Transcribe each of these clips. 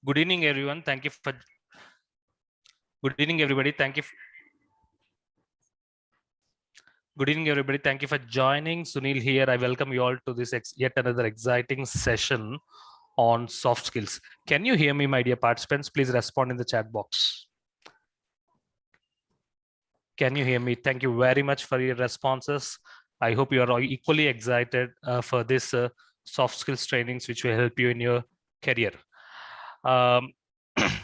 Good evening, everyone. Thank you for. Good evening, everybody. Thank you. Good evening, everybody. Thank you for joining. Sunil here. I welcome you all to this yet another exciting session on soft skills. Can you hear me, my dear participants? Please respond in the chat box. Can you hear me? Thank you very much for your responses. I hope you are all equally excited for this soft skills trainings, which will help you in your career.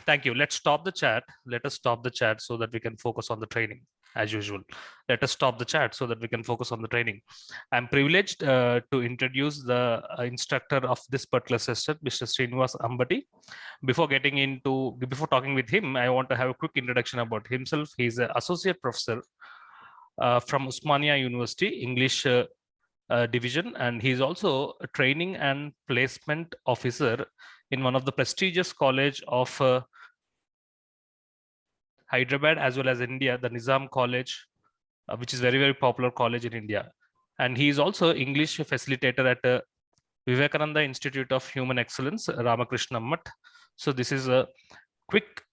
Thank you. Let's stop the chat. Let us stop the chat so that we can focus on the training as usual. Let us stop the chat so that we can focus on the training. I'm privileged to introduce the instructor of this particular session, Mr. Srinivas Ambati. Before talking with him, I want to have a quick introduction about himself. He's an associate professor from Osmania University, English division, and he's also a training and placement officer in one of the prestigious college of Hyderabad as well as India, the Nizam College, which is very popular college in India. And he is also English facilitator at Vivekananda Institute of Human Excellence, Ramakrishna Math. So this is a quick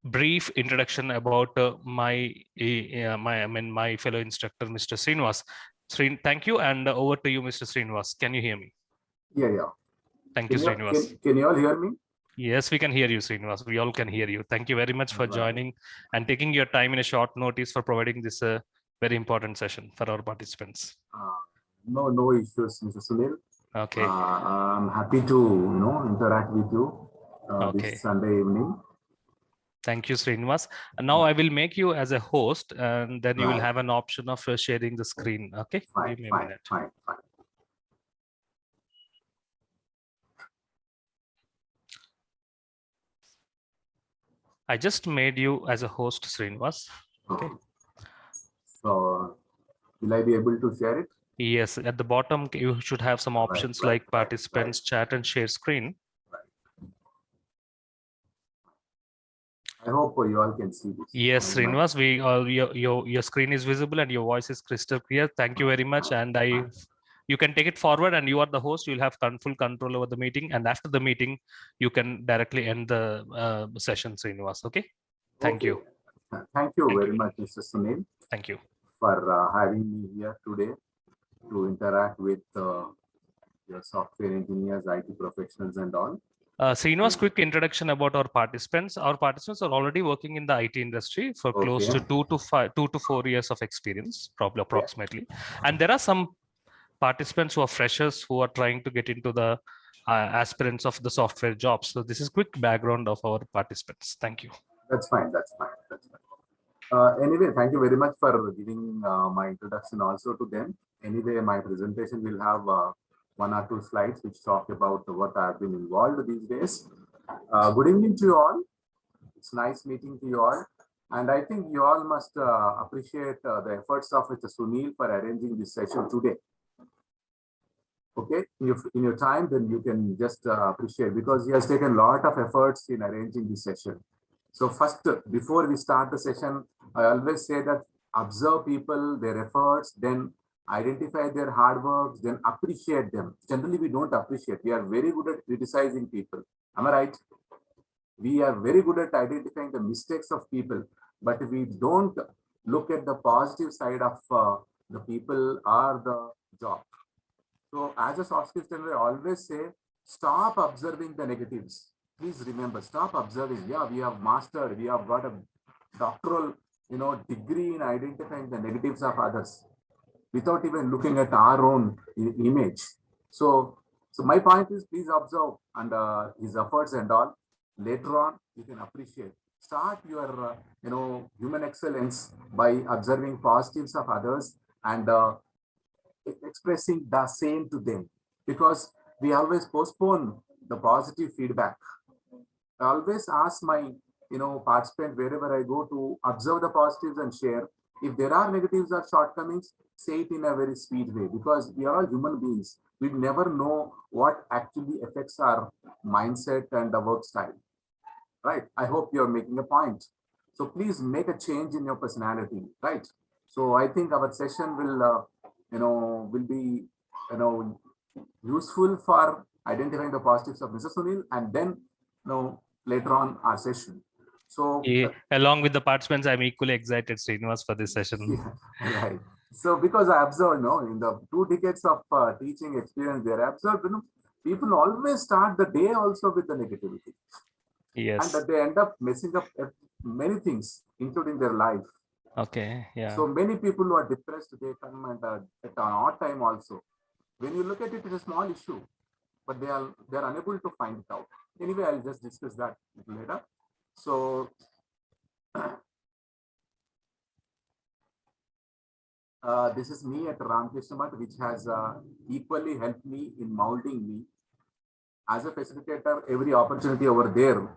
brief introduction about my fellow instructor, Mr. Srinivas. Thank you, and over to you, Mr. Srinivas. Can you hear me? Yeah. Thank you, Srinivas. Can you all hear me? Yes, we can hear you, Srinivas. We all can hear you. Thank you very much for joining and taking your time in a short notice for providing this very important session for our participants. No issues, Mr. Sunil. Okay. I'm happy to interact with you this Sunday evening. Thank you, Srinivas. And now I will make you as a host, and then you will have an option of sharing the screen. Okay. Give me a minute. Fine. I just made you as a host, Srinivas. Okay. So, will I be able to share it? Yes, at the bottom, you should have some options like participants, chat, and share screen. I hope you all can see this. Yes, Srinivas, your screen is visible and your voice is crystal clear. Thank you very much. And you can take it forward, and you are the host. You'll have full control over the meeting. And after the meeting, you can directly end the session, Srinivas. Okay. Thank you. Thank you very much, Mr. Sunil. Thank you for having me here today to interact with your software engineers, IT professionals, and all. Srinivas, quick introduction about our participants. Our participants are already working in the IT industry for close to 2 to 4 years of experience, probably approximately. And there are some participants who are freshers who are trying to get into the aspirants of the software jobs. So this is quick background of our participants. Thank you. That's fine. Anyway, thank you very much for giving my introduction also to them. Anyway, my presentation will have 1 or 2 slides which talk about what I have been involved these days. Good evening to you all. It's nice meeting to you all. And I think you all must appreciate the efforts of Mr. Sunil for arranging this session today. Okay, in your time, then you can just appreciate, because he has taken a lot of efforts in arranging this session. So first, before we start the session, I always say that observe people, their efforts, then identify their hard works, then appreciate them. Generally, we don't appreciate. We are very good at criticizing people. Am I right? We are very good at identifying the mistakes of people, but we don't look at the positive side of the people or the job. So as a soft skills trainer, I always say, stop observing the negatives. Please remember, stop observing. Yeah, we have mastered, we have got a doctoral, degree in identifying the negatives of others without even looking at our own image. So my point is, please observe and his efforts and all. Later on, you can appreciate. Start your, human excellence by observing positives of others and expressing the same to them, because we always postpone the positive feedback. I always ask my participant wherever I go to observe the positives and share. If there are negatives or shortcomings, say it in a very sweet way, because we are all human beings. We never know what actually affects our mindset and the work style. Right? I hope you're making a point. So please make a change in your personality. Right? So I think our session will be useful for identifying the positives of Mr. Sunil, and then later on our session. So along with the participants, I'm equally excited, Srinivas, for this session. yeah, right. So because I observed, no, in the 2 decades of teaching experience there, I observed, people always start the day also with the negativity. Yes. And they end up messing up many things, including their life. Okay. Yeah. So many people who are depressed, they come and at an odd time also. When you look at it, it's a small issue, but they're unable to find it out. Anyway, I'll just discuss that later. So this is me at Ramakrishna Math, which has equally helped me in molding me. As a facilitator, every opportunity over there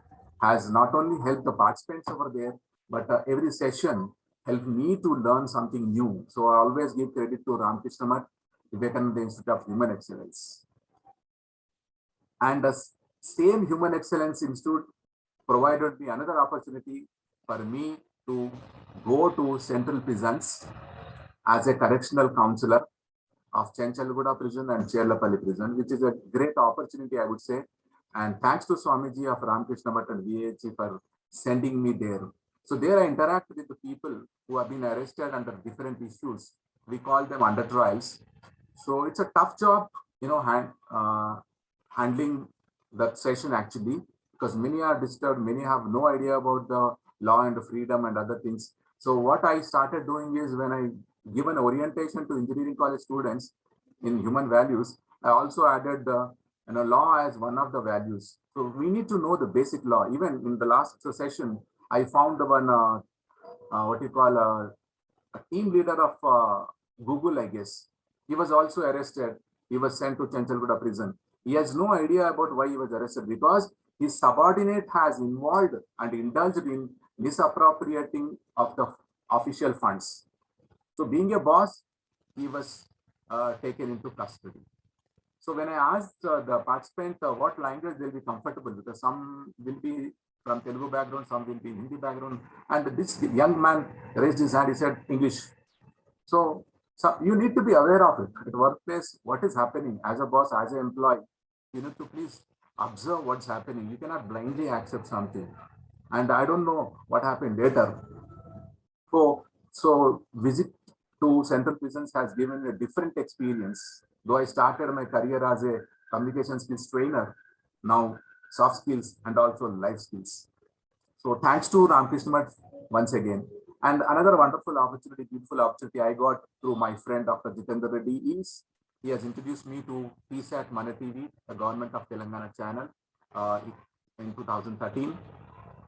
has not only helped the participants over there, but every session helped me to learn something new. So I always give credit to Ramakrishna Math, Vivekananda Institute of Human Excellence. And the same Human Excellence Institute provided me another opportunity for me to go to central prisons as a correctional counselor of Chenchalguda prison and Cherlapalli prison, which is a great opportunity, I would say. And thanks to Swamiji of Ramakrishna Math and VH for sending me there. So there I interact with the people who have been arrested under different issues. We call them under trials. So it's a tough job, handling that session actually, because many are disturbed, many have no idea about the law and the freedom and other things. So what I started doing is when I give an orientation to engineering college students in human values, I also added the law as one of the values. So we need to know the basic law. Even in the last session, I found the one what you call a team leader of Google, I guess. He was also arrested. He was sent to Chenchalguda prison. He has no idea about why he was arrested because his subordinate has involved and indulged in misappropriating of the official funds. So being a boss, he was taken into custody. So when I asked the participant what language they'll be comfortable, because some will be from Telugu background, some will be Hindi background, and this young man raised his hand, he said English. So you need to be aware of it at workplace, what is happening as a boss, as an employee. You need to please observe what's happening. You cannot blindly accept something. And I don't know what happened later. So visit to central prisons has given a different experience. Though I started my career as a communication skills trainer, now soft skills and also life skills. So thanks to Ramakrishna Math once again. And another wonderful opportunity, beautiful opportunity I got through my friend Dr. Jitendra Reddy is he has introduced me to PSAT Mana TV, the government of Telangana channel, in 2013.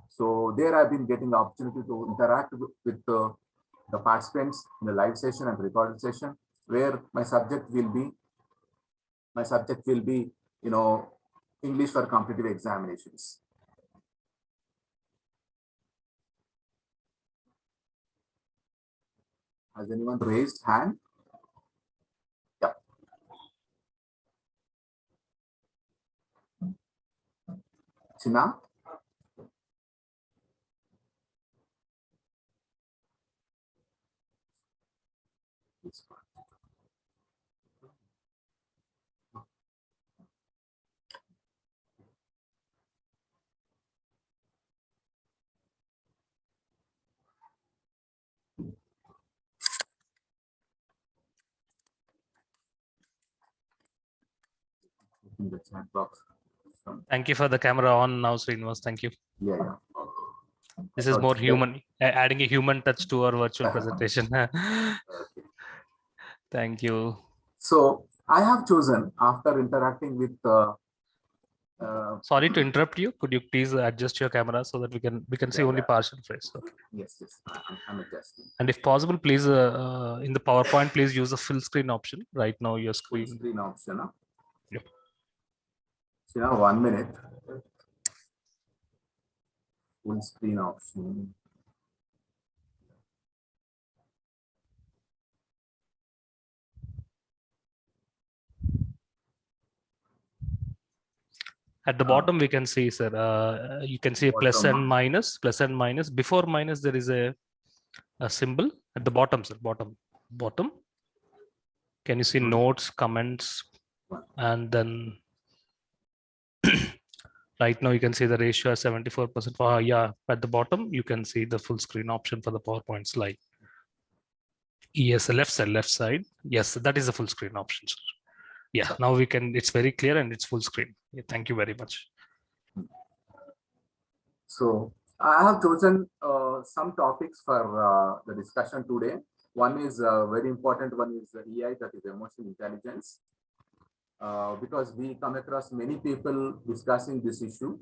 So there I've been getting the opportunity to interact with the participants in the live session and recorded session, where my subject will be, English for competitive examinations. Has anyone raised hand? Yeah. China? In the chat box. Thank you for the camera on now, Srinivas. Thank you. Yeah. This is more human, adding a human touch to our virtual presentation. Thank you. So I have chosen, after interacting with sorry to interrupt you. Could you please adjust your camera so that we can see only partial face? Okay. Yes, I'm adjusting. And if possible, please in the PowerPoint, please use the full screen option. Right now, your screen. Full screen option. Huh? Yep. So now 1 minute. Full screen option. At the bottom, we can see, sir, you can see a plus and minus, Before minus, there is a symbol at the bottom, sir, bottom. Can you see notes, comments, and then Right now, you can see the ratio as 74%. Yeah, at the bottom, you can see the full screen option for the PowerPoint slide. Yes, the left side. Yes, that is the full screen option, sir. Yeah, now we can, it's very clear and it's full screen. Yeah, thank you very much. So I have chosen some topics for the discussion today. One is very important. One is EI, that is emotional intelligence, because we come across many people discussing this issue.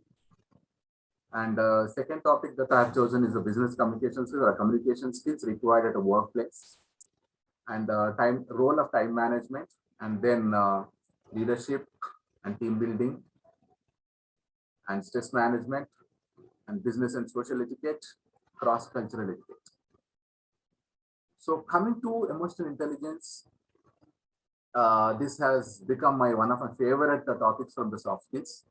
And second topic that I have chosen is the business communication skills or communication skills required at a workplace, and time role of time management, and then leadership and team building, and stress management, and business and social etiquette, cross-cultural etiquette. So coming to emotional intelligence, this has become one of my favorite topics from the soft skills,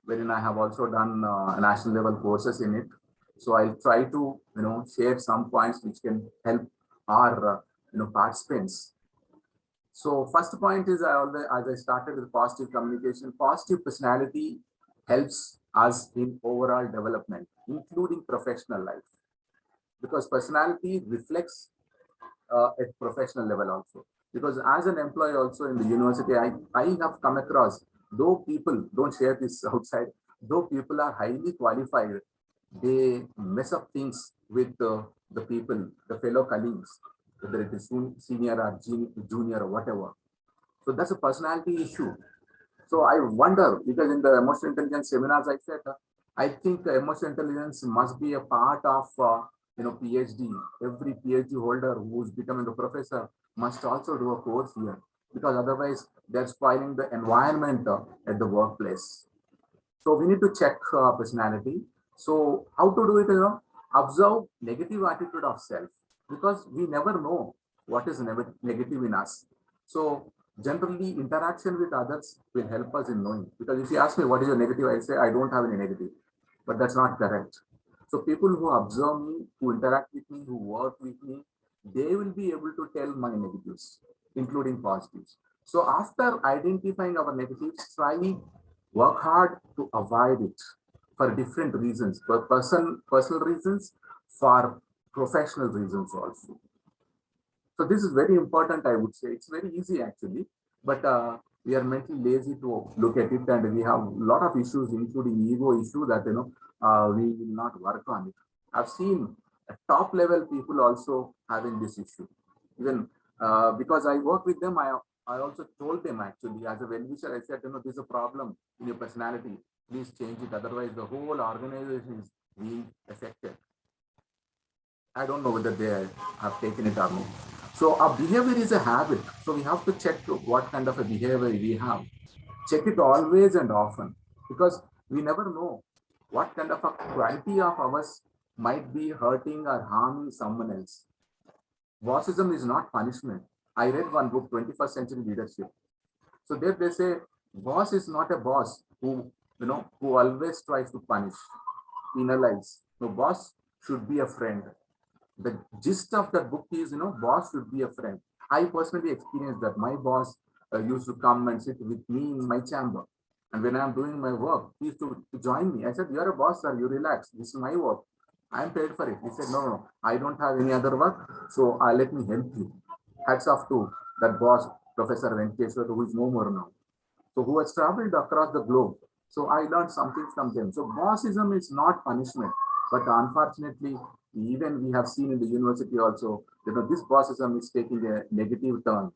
wherein I have also done national level courses in it. So I'll try to share some points which can help our participants. So first point is, as I started with positive communication, positive personality helps us in overall development, including professional life, because personality reflects at professional level also. Because as an employee also in the university, I have come across, though people don't share this outside, though people are highly qualified, they mess up things with the people, the fellow colleagues, whether it is senior or junior or whatever. So that's a personality issue. So I wonder, because in the emotional intelligence seminars I said, I think emotional intelligence must be a part of PhD. Every PhD holder who's becoming a professor must also do a course here, because otherwise they're spoiling the environment at the workplace. So we need to check personality. So how to do it? Observe negative attitude of self, because we never know what is negative in us. So generally, interaction with others will help us in knowing. Because if you ask me what is your negative, I say I don't have any negative, but that's not correct. So people who observe me, who interact with me, who work with me, they will be able to tell my negatives, including positives. So after identifying our negatives, try work hard to avoid it for different reasons, for personal reasons, for professional reasons also. So this is very important, I would say. It's very easy actually, but we are mentally lazy to look at it, and we have a lot of issues, including ego issue, that we will not work on it. I've seen top level people also having this issue. Even because I work with them, I also told them actually as a well-wisher, I said, there's a problem in your personality. Please change it. Otherwise, the whole organization is being affected. I don't know whether they have taken it or not. So our behavior is a habit. So we have to check what kind of a behavior we have. Check it always and often, because we never know what kind of a quality of ours might be hurting or harming someone else. Bossism is not punishment. I read one book, 21st Century Leadership. So there they say, boss is not a boss who always tries to punish, penalize. No, boss should be a friend. The gist of that book is, boss should be a friend. I personally experienced that. My boss used to come and sit with me in my chamber. And when I'm doing my work, he used to join me. I said, you're a boss, sir, you relax. This is my work. I'm paid for it. He said, no, I don't have any other work. So let me help you. Hats off to that boss, Professor Venkateshwar, who is no more now. So who has traveled across the globe. So I learned something from them. So bossism is not punishment, but unfortunately, even we have seen in the university also, this bossism is taking a negative turn,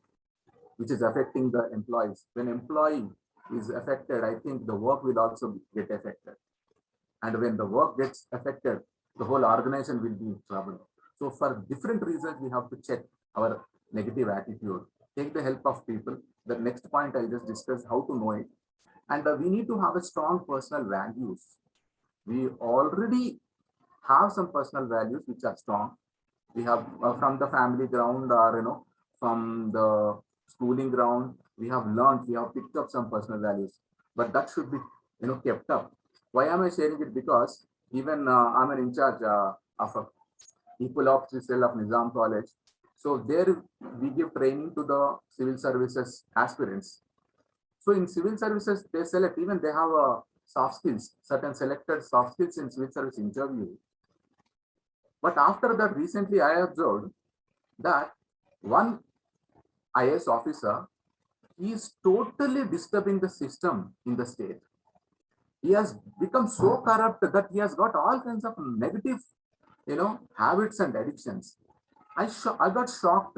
which is affecting the employees. When employee is affected, I think the work will also get affected. And when the work gets affected, the whole organization will be in trouble. So for different reasons, we have to check our negative attitude, take the help of people. The next point I just discussed, how to know it. And we need to have a strong personal values. We already have some personal values which are strong. We have from the family ground, or from the schooling ground, we have learned, we have picked up some personal values, but that should be kept up. Why am I sharing it? Because even I'm an in charge of a equal opportunity cell of Nizam College. So there we give training to the civil services aspirants. So in civil services, they select, even they have soft skills, certain selected soft skills in civil service interview. But after that, recently I observed that one IS officer is totally disturbing the system in the state. He has become so corrupt that he has got all kinds of negative, habits and addictions. I got shocked.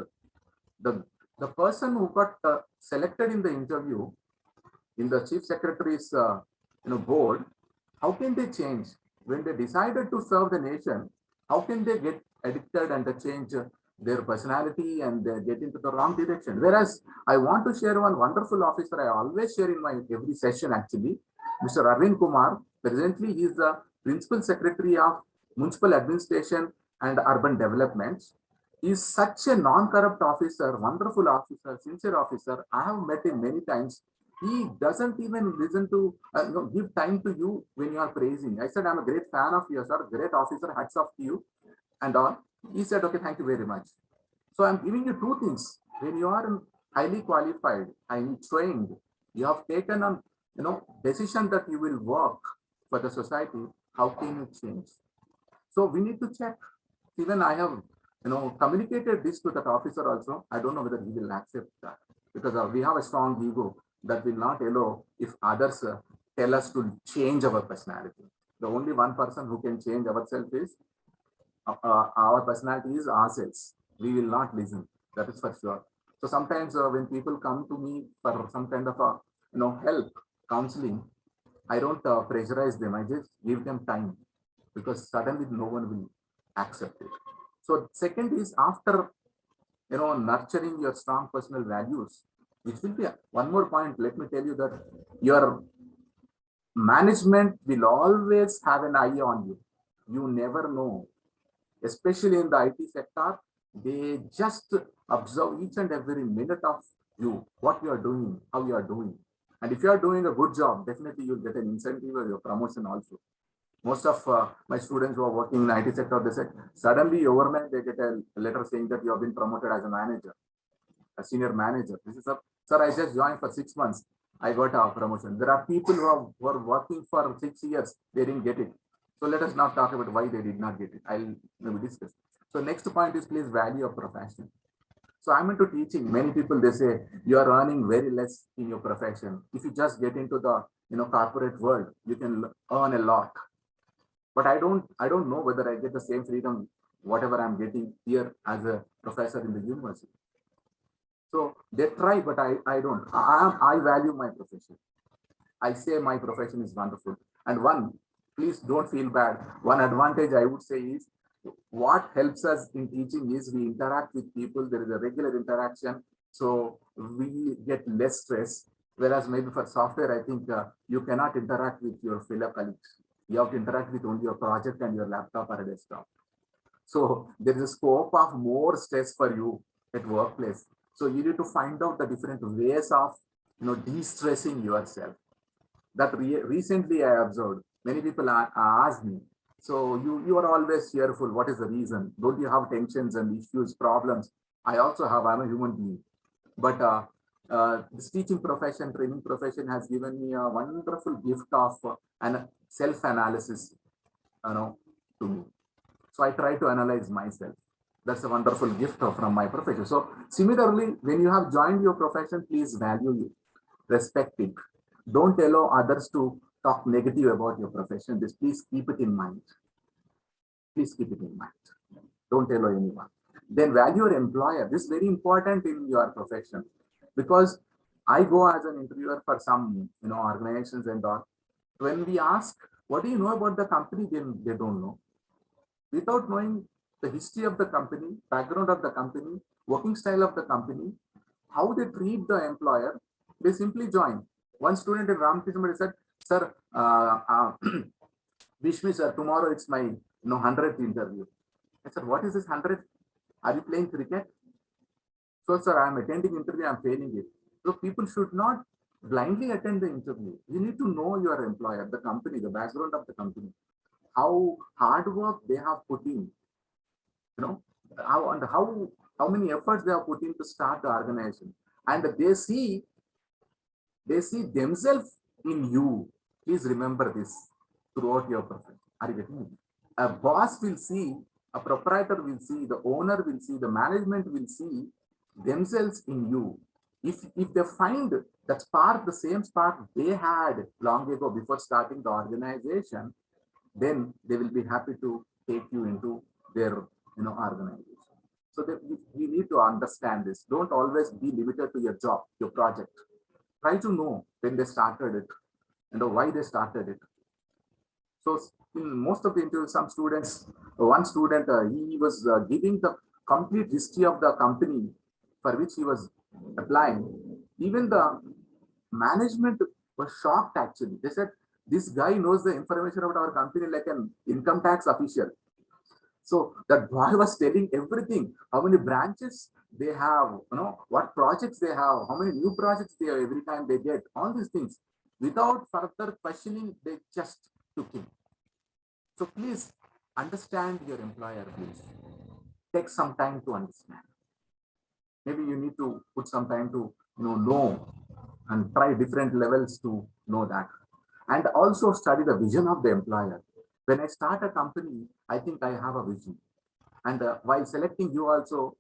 The the person who got selected in the interview in the chief secretary's board, how can they change when they decided to serve the nation? How can they get addicted and change their personality and get into the wrong direction? Whereas I want to share one wonderful officer I always share in my every session actually, Mr. Arvind Kumar. Presently, he is the principal secretary of municipal administration and urban development. He is such a non-corrupt officer, wonderful officer, sincere officer. I have met him many times. He doesn't even listen to, give time to you when you are praising. I said, I'm a great fan of yours, sir, great officer, hats off to you and all. He said, okay, thank you very much. So I'm giving you two things. When you are highly qualified and trained, you have taken on, decision that you will work for the society. How can you change? So we need to check. Even I have, communicated this to that officer also. I don't know whether he will accept that because we have a strong ego that will not allow if others tell us to change our personality. The only one person who can change ourselves is our personality is ourselves. We will not listen. That is for sure. So sometimes when people come to me for some kind of a help, counseling, I don't pressurize them. I just give them time because suddenly no one will accept it. So second is after nurturing your strong personal values, which will be one more point. Let me tell you that your management will always have an eye on you. You never know, especially in the IT sector, they just observe each and every minute of you, what you are doing, how you are doing. And if you are doing a good job, definitely you'll get an incentive or your promotion also. Most of my students who are working in the IT sector, they said, suddenly overnight they get a letter saying that you have been promoted as a manager, a senior manager. This is a, sir, I just joined for 6 months. I got a promotion. There are people who are working for 6 years. They didn't get it. So let us not talk about why they did not get it. I'll maybe discuss. So next point is please value of profession. So I'm into teaching. Many people, they say you are earning very less in your profession. If you just get into the corporate world, you can earn a lot. But I don't know whether I get the same freedom whatever I'm getting here as a professor in the university. So they try, but I don't. I value my profession. I say my profession is wonderful. And one, please don't feel bad. One advantage I would say is what helps us in teaching is we interact with people. There is a regular interaction. So we get less stress. Whereas maybe for software, I think you cannot interact with your fellow colleagues. You have to interact with only your project and your laptop or a desktop. So there is a scope of more stress for you at workplace. So you need to find out the different ways of de-stressing yourself. That recently I observed. Many people ask me, so you are always cheerful. What is the reason? Don't you have tensions and issues, problems? I also have. I'm a human being. But this teaching profession, training profession has given me a wonderful gift of an self-analysis, to me. So I try to analyze myself. That's a wonderful gift from my profession. So similarly, when you have joined your profession, please value it, respect it. Don't allow others to talk negative about your profession. Just please keep it in mind. Please keep it in mind. Don't allow anyone. Then value your employer. This is very important in your profession because I go as an interviewer for some organizations and all. When we ask, what do you know about the company? Then they don't know. Without knowing the history of the company, background of the company, working style of the company, how they treat the employer, they simply join. One student in Ramakrishna said, sir, wish me, sir, tomorrow it's my 100th interview. I said, what is this 100th? Are you playing cricket? So, sir, I'm attending interview, I'm failing it. So people should not blindly attend the interview. You need to know your employer, the company, the background of the company, how hard work they have put in, how many efforts they have put in to start the organization. And they see themselves in you. Please remember this throughout your profession. Are you getting me? A boss will see, a proprietor will see, the owner will see, the management will see themselves in you. If they find that spark, the same spark they had long ago before starting the organization, then they will be happy to take you into their organization. So that we need to understand this. Don't always be limited to your job, your project. Try to know when they started it and why they started it. So in most of the interviews, some students, one student, he was giving the complete history of the company for which he was applying. Even the management was shocked actually. They said, this guy knows the information about our company like an income tax official. So that boy was telling everything, how many branches they have, what projects they have, how many new projects they have every time they get, all these things. Without further questioning, they just took him. So please understand your employer, please. Take some time to understand. Maybe you need to put some time to know and try different levels to know that. And also study the vision of the employer. When I start a company, I think I have a vision. And while selecting you also,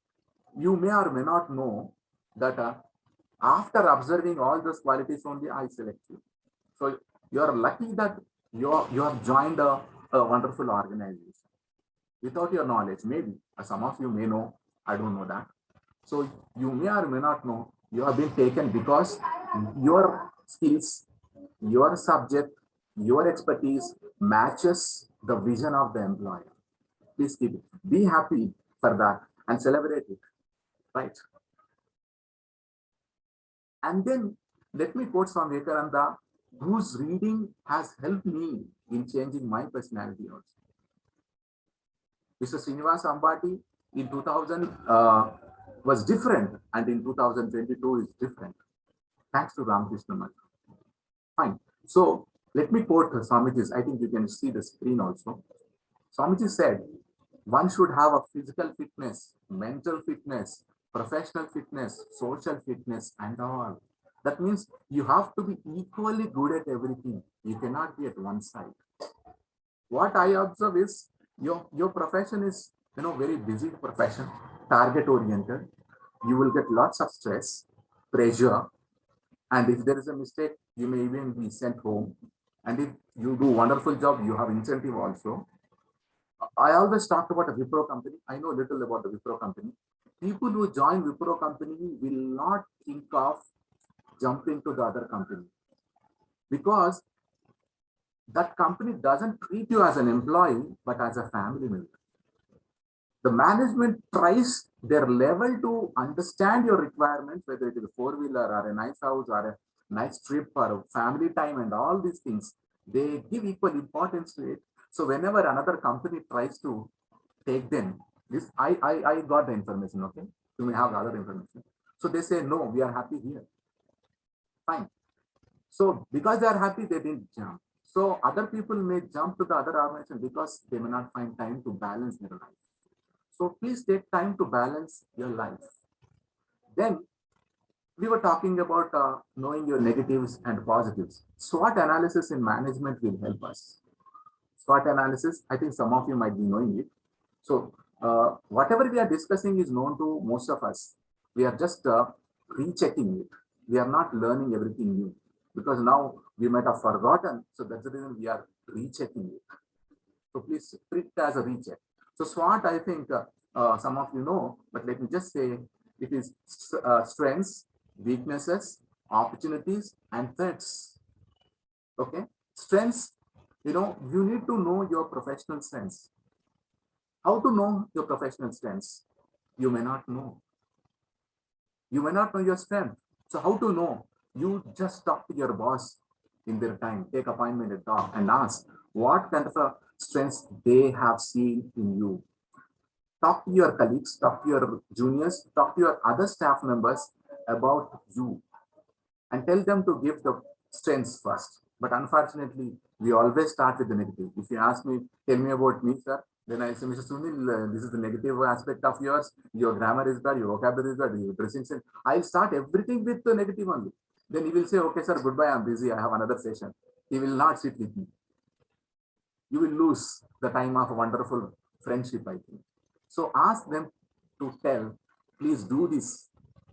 you may or may not know that after observing all those qualities only, I select you. So you are lucky that you have joined a wonderful organization. Without your knowledge, maybe some of you may know, I don't know that. So you may or may not know, you have been taken because your skills, your subject, your expertise matches the vision of the employer. Please keep it. Be happy for that and celebrate it, right? And then let me quote Swan Vietnam, whose reading has helped me in changing my personality also. Mr. Srinivas Ambati in 2000 was different, and in 2022 is different. Thanks to Ramakrishna Math. Fine. So let me quote Swamiji's. I think you can see the screen also. Swamiji said, one should have a physical fitness, mental fitness, professional fitness, social fitness, and all. That means you have to be equally good at everything. You cannot be at one side. What I observe is your profession is very busy profession, target oriented. You will get lots of stress, pressure, and if there is a mistake, you may even be sent home. And if you do wonderful job, you have incentive also. I always talk about a Wipro company. I know little about the Wipro company. People who join Wipro company will not think of jumping to the other company because that company doesn't treat you as an employee, but as a family member. The management tries their level to understand your requirements, whether it is a four-wheeler or a nice house or a nice trip or a family time and all these things. They give equal importance to it. So whenever another company tries to take them, this I got the information, okay? You may have other information. So they say, no, we are happy here. Fine. So because they are happy, they didn't jump. So other people may jump to the other organization because they may not find time to balance their life. So please take time to balance your life. Then we were talking about knowing your negatives and positives. SWOT analysis in management will help us. SWOT analysis, I think some of you might be knowing it. So whatever we are discussing is known to most of us. We are just rechecking it. We are not learning everything new because now we might have forgotten. So that's the reason we are rechecking it. So please treat it as a recheck. So SWOT, I think some of you know, but let me just say it is strengths, weaknesses, opportunities, and threats. Okay, strengths. You need to know your professional strengths. How to know your professional strengths? You may not know. You may not know your strength. So how to know? You just talk to your boss in their time, take appointment and talk and ask what kind of a strengths they have seen in you. Talk to your colleagues, talk to your juniors, talk to your other staff members about you and tell them to give the strengths first. But unfortunately, we always start with the negative. If you ask me, tell me about me, sir, then I say, Mr. Sunil, this is the negative aspect of yours. Your grammar is bad, your vocabulary is bad, your dressing sense. I'll start everything with the negative only. Then he will say, okay, sir, goodbye, I'm busy, I have another session. He will not sit with me. You will lose the time of a wonderful friendship, I think. So ask them to tell, please do this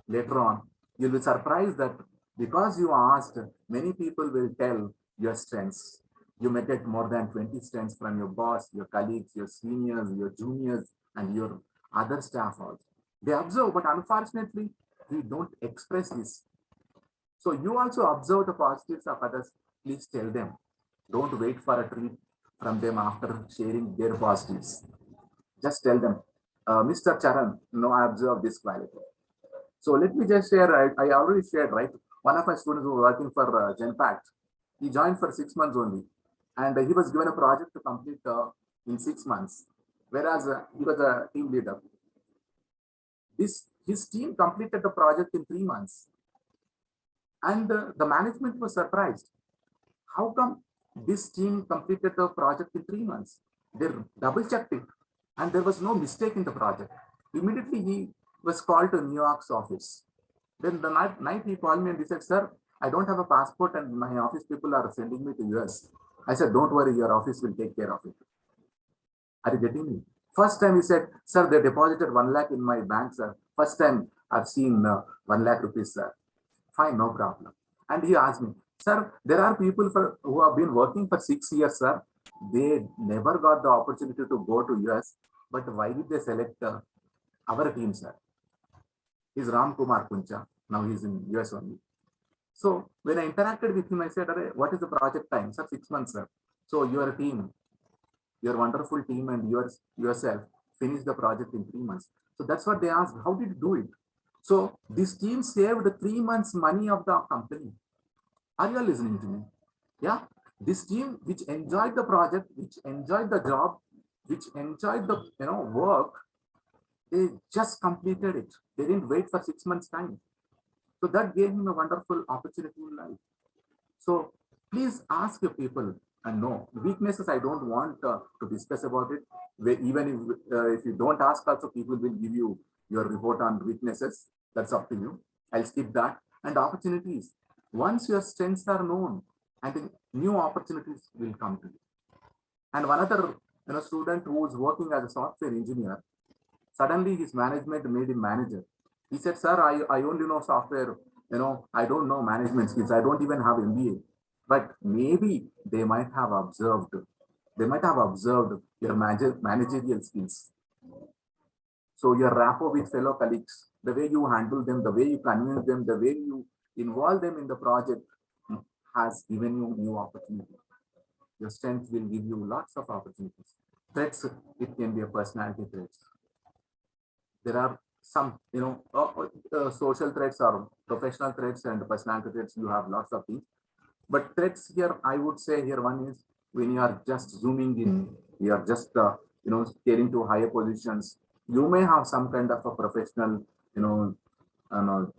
later on. You'll be surprised that because you asked, many people will tell your strengths. You may get more than 20 strengths from your boss, your colleagues, your seniors, your juniors, and your other staff also. They observe, but unfortunately, we don't express this. So you also observe the positives of others. Please tell them. Don't wait for a treat from them after sharing their positives. Just tell them, Mr. Charan, I observe this quality. So let me just share. I already shared, right? One of my students who was working for Genpact, he joined for 6 months only, and he was given a project to complete in 6 months, whereas he was a team leader. His team completed the project in 3 months, and the management was surprised. How come this team completed the project in 3 months? They double checked it, and there was no mistake in the project. Immediately, he was called to New York's office. Then the night he called me and he said, "Sir, I don't have a passport, and my office people are sending me to US." I said, "Don't worry, your office will take care of it." Are you getting me? First time he said, "Sir, they deposited 1 lakh in my bank, sir. First time I've seen 1 lakh rupees, sir." Fine, no problem. And he asked me, "Sir, there are people who have been working for 6 years, sir. They never got the opportunity to go to US, but why did they select our team, sir?" He's Ram Kumar Kuncha. Now he's in US only. So when I interacted with him, I said, "What is the project time?" "Sir, 6 months, sir." "So you are a team, your wonderful team, and yourself finish the project in 3 months." So that's what they asked. How did you do it? So this team saved 3 months money of the company. Are you listening to me? Yeah. This team which enjoyed the project, which enjoyed the job, which enjoyed the work, they just completed it. They didn't wait for 6 months time. So that gave him a wonderful opportunity in life. So please ask your people, and no weaknesses. I don't want to discuss about it. Even if you don't ask, also people will give you your report on weaknesses. That's up to you. I'll skip that. And opportunities. Once your strengths are known, I think new opportunities will come to you. And one other student who was working as a software engineer, suddenly his management made him manager. He said, "Sir, I only know software, I don't know management skills. I don't even have MBA." But maybe they might have observed your managerial skills. So your rapport with fellow colleagues, the way you handle them, the way you convince them, the way you involve them in the project has given you new opportunity. Your strength will give you lots of opportunities. Threats, it can be a personality threats. There are some, social threats or professional threats and personality threats. You have lots of things. But threats here, I would say here one is when you are just zooming in, you are just, scaling to higher positions. You may have some kind of a professional,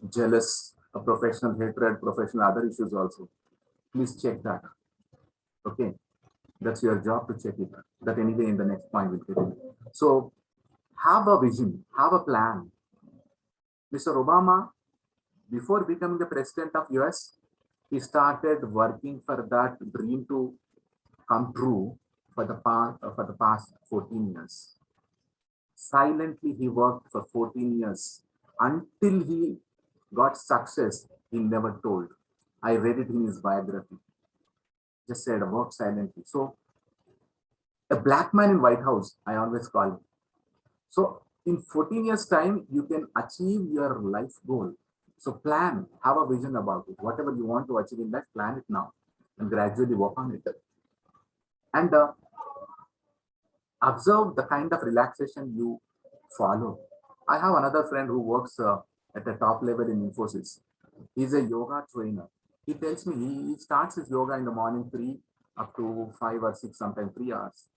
jealous, a professional hatred, professional other issues also. Please check that. Okay. That's your job to check it. That anyway in the next point will get it. So have a vision, have a plan. Mr. Obama, before becoming the president of US, he started working for that dream to come true for the past 14 years. Silently, he worked for 14 years until he got success. He never told. I read it in his biography. Just said work silently. So a black man in White House, I always call him. So in 14 years time, you can achieve your life goal. So plan, have a vision about it. Whatever you want to achieve in life, plan it now and gradually work on it. And observe the kind of relaxation you follow. I have another friend who works at the top level in Infosys. He's a yoga trainer. He tells me he starts his yoga in the morning 3 up to 5 or 6, sometimes 3 hours.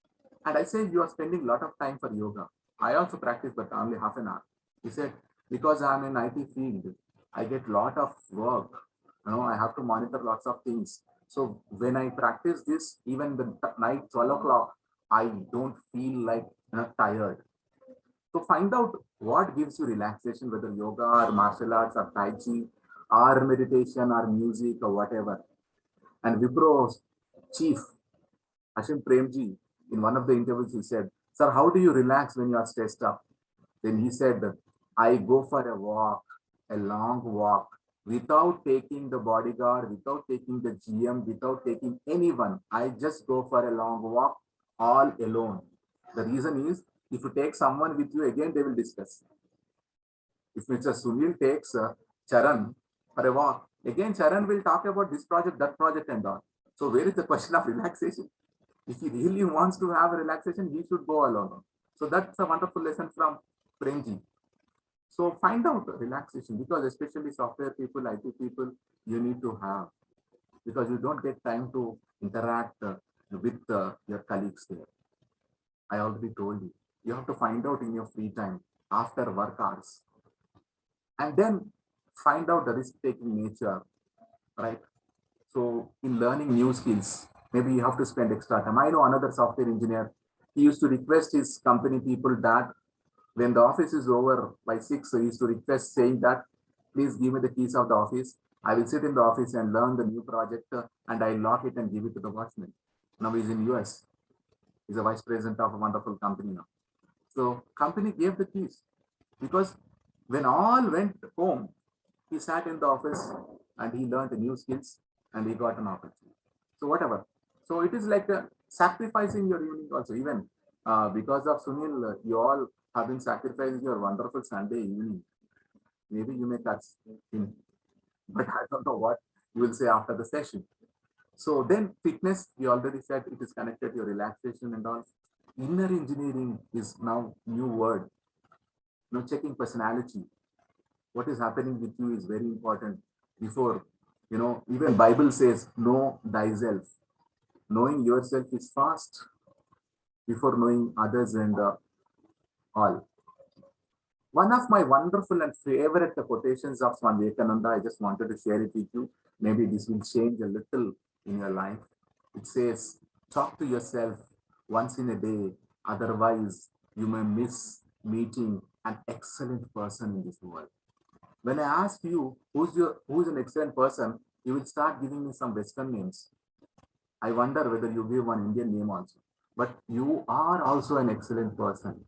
And I say, "You are spending a lot of time for yoga." I also practice, but only half an hour. He said, "Because I'm in IT field, I get a lot of work. I have to monitor lots of things. So when I practice this, even the night 12 o'clock, I don't feel like tired." So find out what gives you relaxation, whether yoga or martial arts or Tai Chi or meditation or music or whatever. And Wipro chief, Hashim Premji, in one of the interviews, he said, "Sir, how do you relax when you are stressed up?" Then he said, "I go for a walk, a long walk, without taking the bodyguard, without taking the GM, without taking anyone. I just go for a long walk all alone." The reason is, if you take someone with you, again, they will discuss. If Mr. Sunil takes Charan for a walk, again, Charan will talk about this project, that project, and all. So, where is the question of relaxation? If he really wants to have a relaxation, he should go alone. So, that's a wonderful lesson from Premji. So, find out relaxation, because especially software people, IT people, you need to have, because you don't get time to interact with your colleagues there. I already told you. You have to find out in your free time after work hours, and then find out the risk-taking nature, right? So in learning new skills, maybe you have to spend extra time. I know another software engineer. He used to request his company people that when the office is over by 6, he used to request saying that, "Please give me the keys of the office. I will sit in the office and learn the new project, and I'll lock it and give it to the watchman." Now he's in US. He's a vice president of a wonderful company now. So company gave the keys, because when all went home, he sat in the office and he learned new skills and he got an opportunity. So whatever. So it is like sacrificing your evening also. Even because of Sunil, you all have been sacrificing your wonderful Sunday evening. Maybe you may touch him, but I don't know what you will say after the session. So then fitness, we already said it is connected to your relaxation and all. Inner engineering is now new word. Checking personality. What is happening with you is very important. Before, even Bible says, know thyself. Knowing yourself is fast before knowing others and all. One of my wonderful and favorite quotations of Swan Vietnam, I just wanted to share it with you. Maybe this will change a little in your life. It says, talk to yourself once in a day, otherwise you may miss meeting an excellent person in this world. When I ask you who's an excellent person, you will start giving me some Western names. I wonder whether you give one Indian name also. But you are also an excellent person.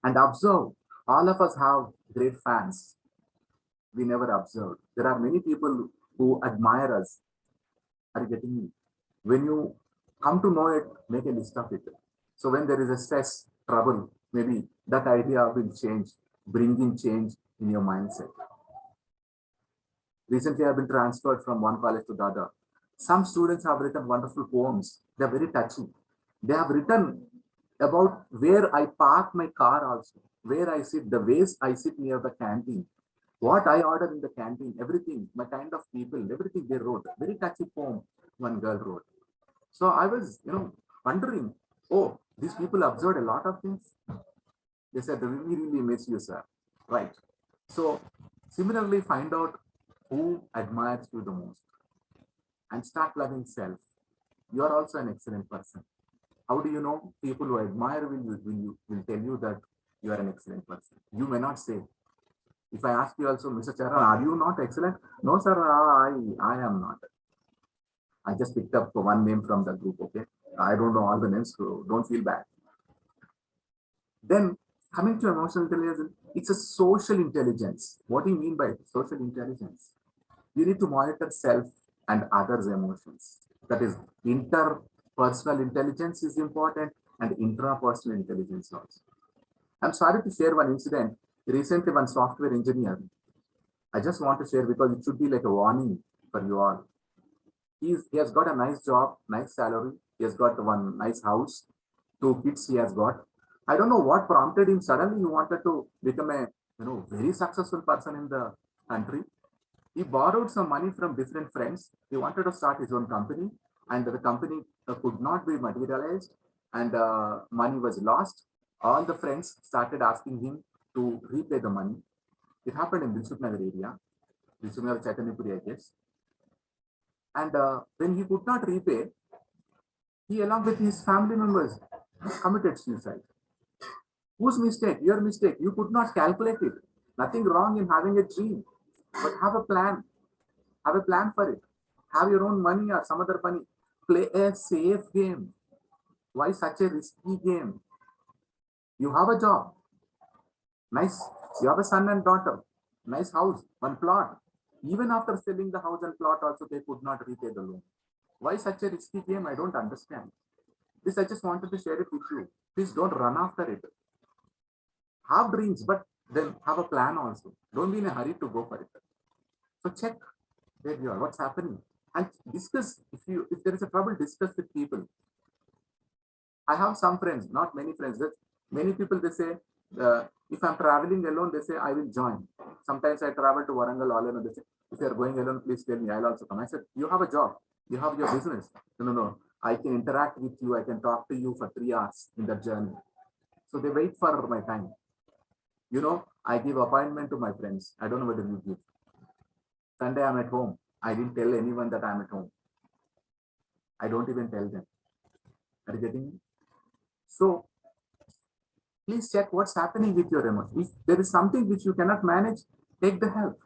And observe, all of us have great fans. We never observed. There are many people who admire us. Are you getting me? When you come to know it, make a list of it. So when there is a stress, trouble, maybe that idea will change, bring in change in your mindset. Recently, I've been transferred from one college to the other. Some students have written wonderful poems. They're very touching. They have written about where I park my car also, where I sit, the ways I sit near the canteen, what I order in the canteen, everything, my kind of people, everything they wrote. Very touchy poem one girl wrote. So I was, wondering, oh, these people observed a lot of things. They said, we really miss you, sir. Right. So similarly, find out who admires you the most and start loving self. You are also an excellent person. How do you know? People who admire will tell you that you are an excellent person. You may not say. If I ask you also, Mr. Charan, are you not excellent? No, sir, I am not. I just picked up one name from the group, okay? I don't know all the names, so don't feel bad. Then coming to emotional intelligence, it's a social intelligence. What do you mean by social intelligence? You need to monitor self and others' emotions. That is, interpersonal intelligence is important and intrapersonal intelligence also. I'm sorry to share one incident. Recently, one software engineer, I just want to share because it should be like a warning for you all. He has got a nice job, nice salary. He has got one nice house, 2 kids he has got. I don't know what prompted him. Suddenly, he wanted to become a very successful person in the country. He borrowed some money from different friends. He wanted to start his own company, and the company could not be materialized, and money was lost. All the friends started asking him to repay the money. It happened in Dilsuknagar area, Dilsuknagar Chaitanyapuri, I guess. And when he could not repay, he, along with his family members, committed suicide. Whose mistake? Your mistake. You could not calculate it. Nothing wrong in having a dream, but have a plan. Have a plan for it. Have your own money or some other money. Play a safe game. Why such a risky game? You have a job. Nice. You have a son and daughter. Nice house, one plot. Even after selling the house and plot, also they could not repay the loan. Why such a risky game? I don't understand. This I just wanted to share it with you. Please don't run after it. Have dreams, but then have a plan also. Don't be in a hurry to go for it. So check where you are, what's happening, and discuss. If there is a trouble, discuss with people. I have some friends, not many friends. That many people they say, if I'm traveling alone, they say I will join. Sometimes I travel to Warangal all alone. They say, if you are going alone, please tell me. I'll also come. I said, you have a job, you have your business. No, no, no. I can interact with you. I can talk to you for 3 hours in that journey. So they wait for my time. I give appointment to my friends. I don't know whether you give. Sunday I'm at home. I didn't tell anyone that I'm at home. I don't even tell them. Are you getting me? So please check what's happening with your emotions. If there is something which you cannot manage, take the help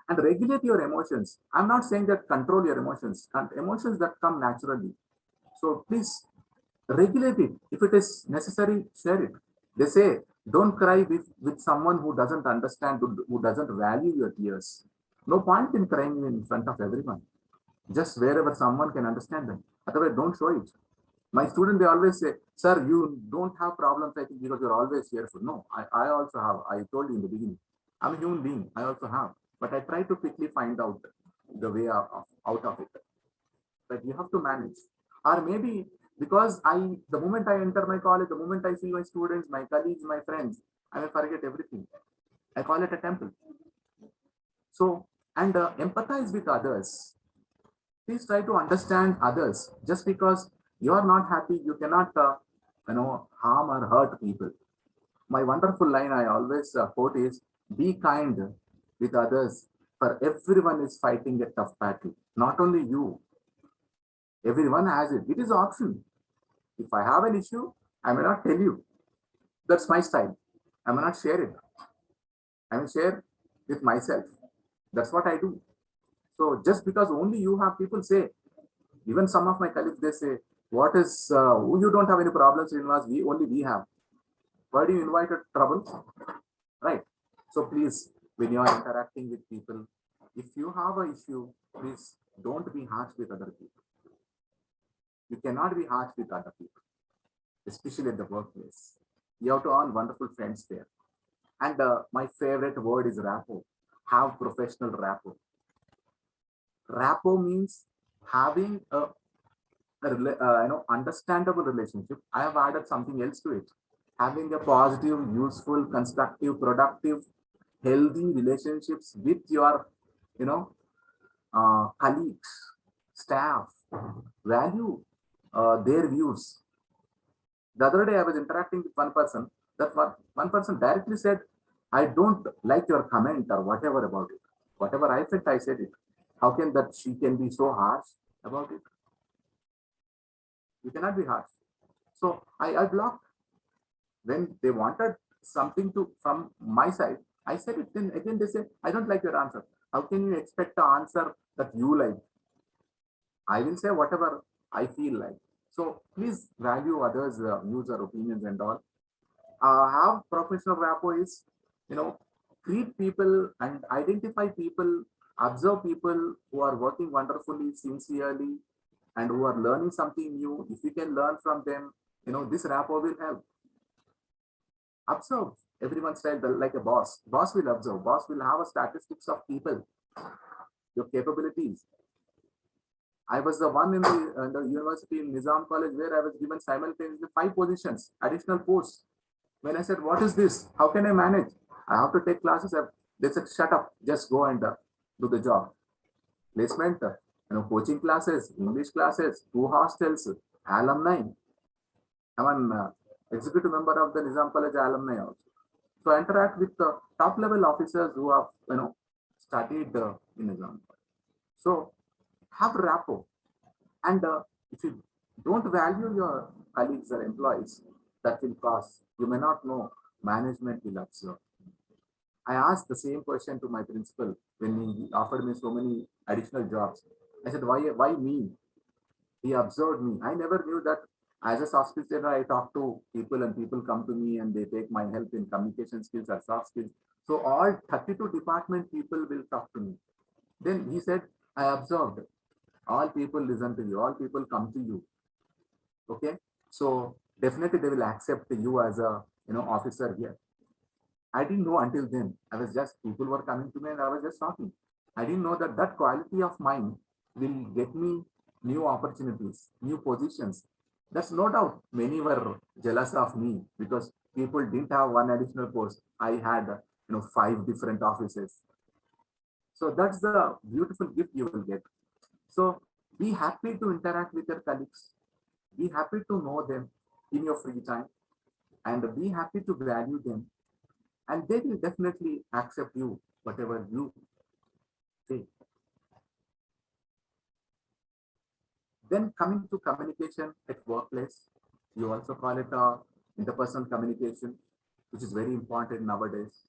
and regulate your emotions. I'm not saying that control your emotions and emotions that come naturally. So please regulate it. If it is necessary, share it. They say, don't cry with someone who doesn't understand, who doesn't value your tears. No point in crying in front of everyone. Just wherever someone can understand them. Otherwise, don't show it. My student, they always say, sir, you don't have problems, I think, because you're always cheerful. No, I also have. I told you in the beginning. I'm a human being. I also have. But I try to quickly find out the way out of it. But you have to manage. Or maybe because the moment I enter my college, the moment I see my students, my colleagues, my friends, I will forget everything. I call it a temple. So, and empathize with others. Please try to understand others. Just because you are not happy, you cannot, harm or hurt people. My wonderful line I always quote is, be kind with others, for everyone is fighting a tough battle. Not only you, everyone has it. It is option. If I have an issue, I may not tell you. That's my style. I may not share it. I will share with myself. That's what I do. So just because only you have, people say, even some of my colleagues, they say, what is, you don't have any problems, Srinivas, we have. Why do you invite a trouble? Right. So please, when you are interacting with people, if you have an issue, please don't be harsh with other people. You cannot be harsh with other people, especially at the workplace. You have to earn wonderful friends there. And my favorite word is rapport. Have professional rapport. Rapport means having understandable relationship. I have added something else to it. Having a positive, useful, constructive, productive, healthy relationships with your, colleagues, staff, value their views. The other day I was interacting with one person. That one person directly said, I don't like your comment or whatever about it. Whatever I felt, I said it. How can that she can be so harsh about it? You cannot be harsh. So I blocked. When they wanted something to from my side, I said it. Then again they say, I don't like your answer. How can you expect the answer that you like? I will say whatever I feel like. So please value others' views or opinions and all. Have professional rapport is, treat people and identify people, observe people who are working wonderfully, sincerely, and who are learning something new. If you can learn from them, this rapport will help. Observe everyone's style like a boss. Boss will observe. Boss will have a statistics of people, your capabilities. I was the one in the university in Nizam College where I was given simultaneously 5 positions, additional posts. When I said, what is this? How can I manage? I have to take classes. They said, shut up, just go and do the job. Placement, coaching classes, English classes, 2 hostels, alumni. I'm an executive member of the Nizam College alumni also. So I interact with the top level officers who have, studied in Nizam. So have rapport. And if you don't value your colleagues or employees, that will cause, you may not know, management will observe. I asked the same question to my principal when he offered me so many additional jobs. I said, why me? He observed me. I never knew that as a soft skills trainer, I talk to people and people come to me and they take my help in communication skills or soft skills. So all 32 department people will talk to me. Then he said, I observed all people listen to you, all people come to you. Okay. So definitely they will accept you as a officer here. I didn't know until then. I was just people were coming to me and I was just talking. I didn't know that that quality of mine will get me new opportunities, new positions. That's no doubt. Many were jealous of me because people didn't have one additional post. I had five different offices. So that's the beautiful gift you will get. So be happy to interact with your colleagues. Be happy to know them in your free time and be happy to value them and they will definitely accept you whatever you say. Then coming to communication at workplace, you also call it interpersonal communication, which is very important nowadays.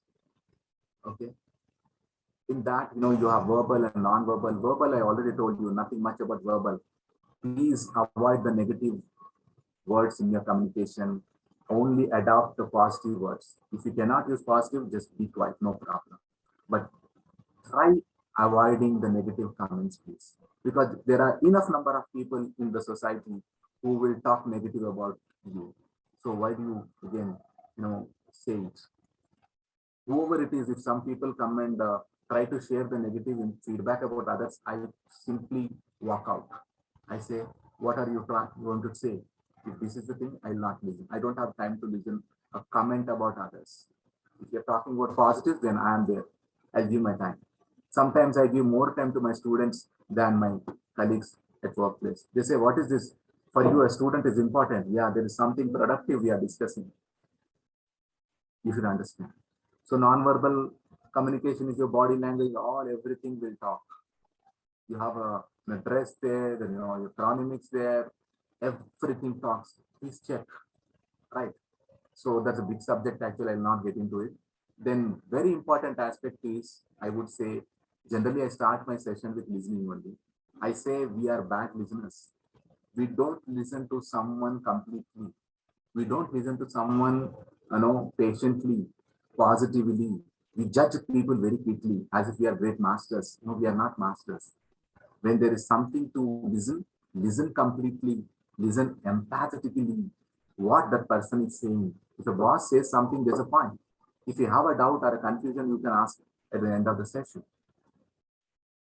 Okay, in that you have verbal and non-verbal. Verbal, I already told you nothing much about verbal. Please avoid the negative words in your communication. Only adopt the positive words. If you cannot use positive, just be quiet, no problem. But try avoiding the negative comments, please, because there are enough number of people in the society who will talk negative about you. So why do you again, say it? Whoever it is, if some people come and try to share the negative feedback about others, I simply walk out. I say, what are you going to say? If this is the thing, I'll not listen. I don't have time to listen a comment about others. If you're talking about positive, then I am there. I'll give my time. Sometimes I give more time to my students than my colleagues at workplace. They say, what is this? For you, a student is important. Yeah, there is something productive we are discussing. You should understand. So non-verbal communication is your body language, all everything will talk. You have an address there, then your chronimics there, everything talks. Please check, right? So that's a big subject. Actually, I'll not get into it. Then very important aspect is, I would say, generally I start my session with listening only. I say we are bad listeners. We don't listen to someone completely. We don't listen to someone, patiently, positively. We judge people very quickly as if we are great masters. No, we are not masters. When there is something to listen, listen completely, listen empathetically what that person is saying. If a boss says something, there's a point. If you have a doubt or a confusion, you can ask at the end of the session.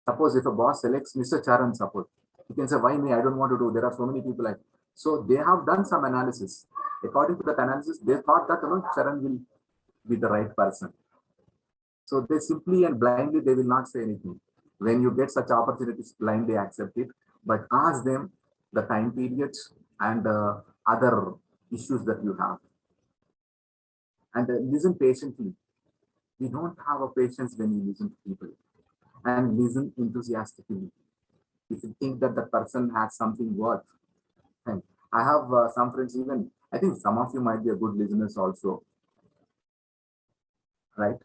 Suppose if a boss selects Mr. Charan support, you can say, why me? I don't want to do. There are so many people like. So they have done some analysis. According to that analysis, they thought that Charan will be the right person. So they simply and blindly they will not say anything. When you get such opportunities, blindly accept it, but ask them the time periods and other issues that you have, and listen patiently. We don't have a patience when you listen to people, and listen enthusiastically. If you think that the person has something worth, and I have some friends. Even I think some of you might be a good listeners also, right?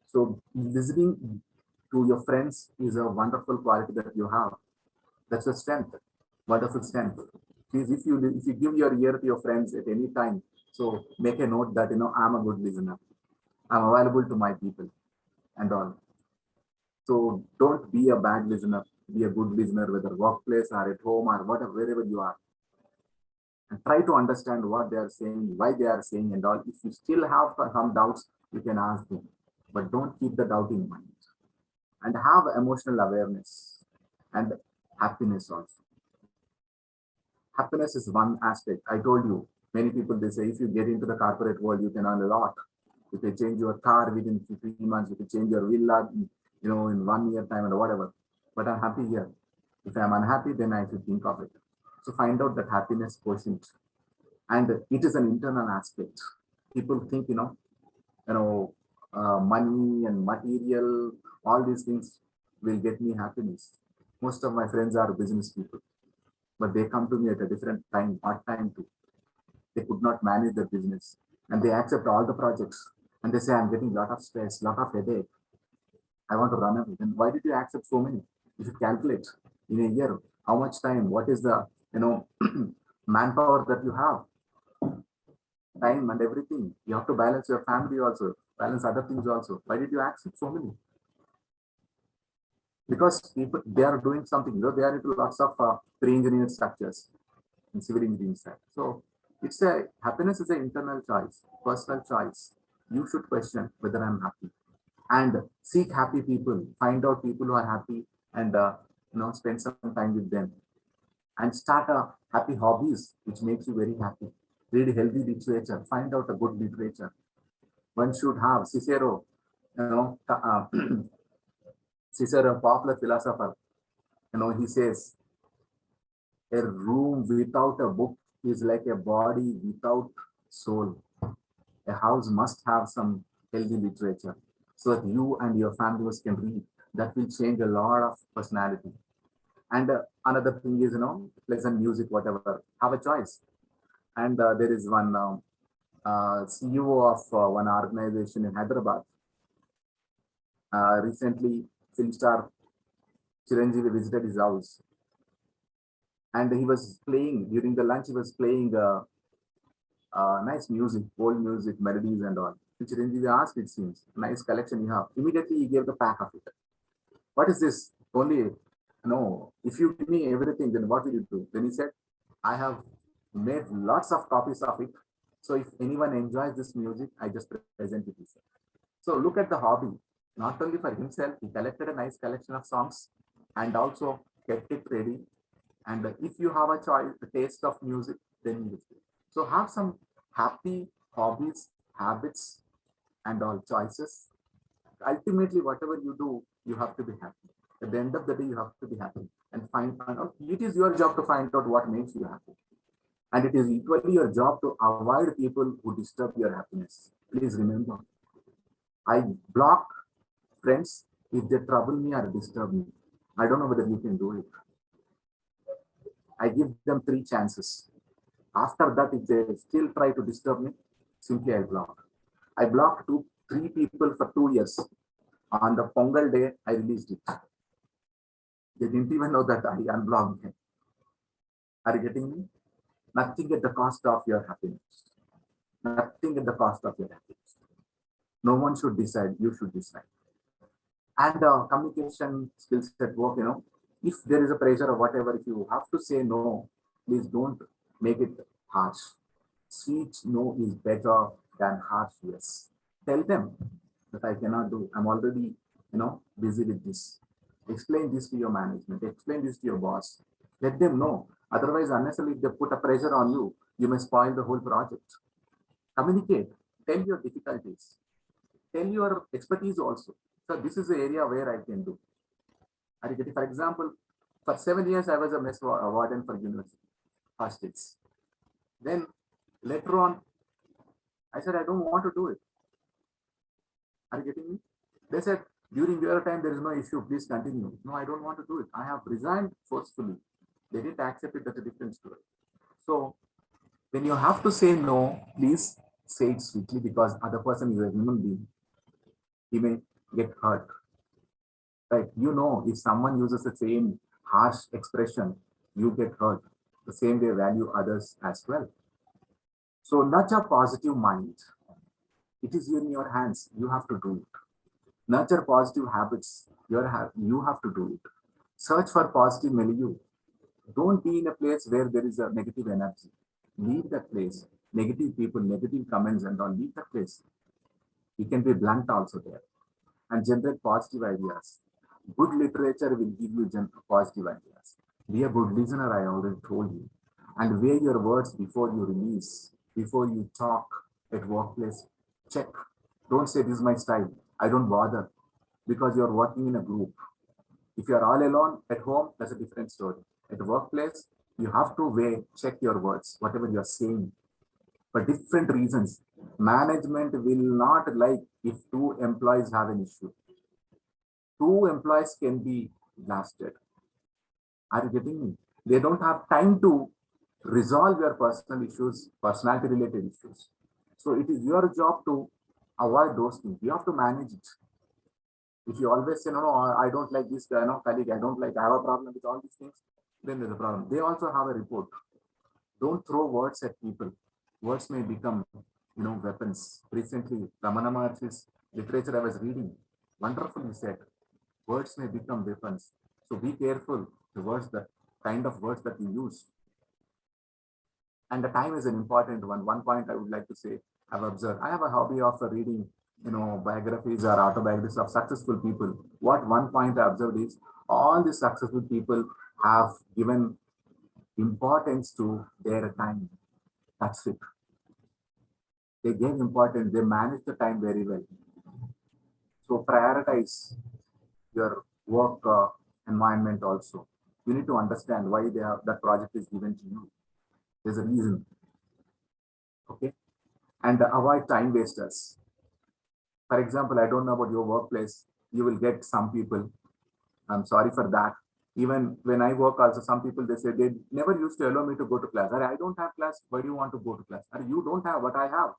So listening to your friends is a wonderful quality that you have. That's a strength, wonderful strength. Please, if you give your ear to your friends at any time, so make a note that I'm a good listener. I'm available to my people and all. So don't be a bad listener. Be a good listener, whether workplace or at home or whatever, wherever you are, and try to understand what they are saying, why they are saying, and all. If you still have some doubts, you can ask them, but don't keep the doubt in mind. And have emotional awareness and happiness also. Happiness is one aspect. I told you, many people they say if you get into the corporate world, you can earn a lot. If you change your car within 3 months, if you change your villa, in 1 year time and whatever. But I'm happy here. If I'm unhappy, then I should think of it. So find out that happiness quotient, and it is an internal aspect. People think money and material, all these things will get me happiness. Most of my friends are business people, but they come to me at a different time, odd time too. They could not manage their business, and they accept all the projects, and they say, I'm getting a lot of stress, lot of headache. I want to run away. Then why did you accept so many? You should calculate in a year how much time, what is the you know, manpower that you have, time and everything. You have to balance your family also, balance other things also. Why did you accept so many? Because people, they are doing something, they are into lots of pre-engineered structures in civil engineering side. So it's a happiness is an internal choice, personal choice. You should question whether I'm happy and seek happy people, find out people who are happy and spend some time with them and start a happy hobbies which makes you very happy. Read healthy literature, find out a good literature. One should have Cicero, Cicero, a popular philosopher, he says, a room without a book is like a body without soul. A house must have some healthy literature so that you and your families can read. That will change a lot of personality. And another thing is, pleasant music, whatever, have a choice. And there is one CEO of one organization in Hyderabad. Recently, film star Chiranjeevi visited his house and he was playing during the lunch. He was playing nice music, old music, melodies and all. Which Chiranjeevi asked, it seems, nice collection you have. Immediately he gave the pack of it. What is this? Only, no, if you give me everything, then what will you do? Then he said, I have made lots of copies of it. So if anyone enjoys this music, I just present it. So look at the hobby. Not only for himself, he collected a nice collection of songs and also kept it ready. And if you have a choice, a taste of music, then you will. So have some happy hobbies, habits, and all choices. Ultimately, whatever you do, you have to be happy. At the end of the day, you have to be happy and find out. It is your job to find out what makes you happy. And it is equally your job to avoid people who disturb your happiness. Please remember, I block friends if they trouble me or disturb me. I don't know whether you can do it. I give them 3 chances. After that, if they still try to disturb me, simply I block. I blocked 3 people for 2 years. On the Pongal day, I released it. They didn't even know that I unblocked them. Are you getting me? Nothing at the cost of your happiness. Nothing at the cost of your happiness. No one should decide, you should decide. And communication skills at work, if there is a pressure or whatever, if you have to say no, please don't make it harsh. Sweet no is better than harsh yes. Tell them that I cannot do. I'm already, busy with this. Explain this to your management. Explain this to your boss. Let them know. Otherwise, unnecessarily, if they put a pressure on you, you may spoil the whole project. Communicate. Tell your difficulties. Tell your expertise also. So this is the area where I can do. For example, for 7 years, I was a mess warden for university hostels. Then later on, I said, I don't want to do it. Are you getting me? They said, during your time, there is no issue. Please continue. No, I don't want to do it. I have resigned forcefully. They didn't accept it. That's a different story. So when you have to say no, please say it sweetly because other person is a human being. He may get hurt. Right? If someone uses the same harsh expression, you get hurt. The same way value others as well. So nurture positive mind. It is in your hands. You have to do it. Nurture positive habits. You have to do it. Search for positive milieu. Don't be in a place where there is a negative energy. Leave that place. Negative people, negative comments and all, leave that place. You can be blunt also there. And generate positive ideas. Good literature will give you positive ideas. Be a good listener, I already told you. And weigh your words before you release, before you talk at workplace. Check. Don't say this is my style. I don't bother because you're working in a group. If you're all alone at home, that's a different story. At the workplace, you have to weigh, check your words, whatever you're saying. For different reasons. Management will not like if 2 employees have an issue. 2 employees can be blasted. Are you getting me? They don't have time to resolve your personal issues, personality related issues. So it is your job to avoid those things. You have to manage it. If you always say, no, I don't like this, colleague, I don't like, I have a problem with all these things, then there's a problem. They also have a report. Don't throw words at people. Words may become, weapons. Recently, Ramana Maharshi's literature I was reading, wonderfully said, words may become weapons. So be careful the words, the kind of words that you use. And the time is an important one. One point I would like to say, I've observed, I have a hobby of reading, biographies or autobiographies of successful people. What one point I observed is all the successful people have given importance to their time. That's it. They gave importance. They managed the time very well. So prioritize your work environment also. You need to understand why that project is given to you. There's a reason. Okay. And avoid time wasters. For example, I don't know about your workplace. You will get some people. I'm sorry for that. Even when I work also, some people, they say they never used to allow me to go to class. I don't have class. Why do you want to go to class? You don't have what I have.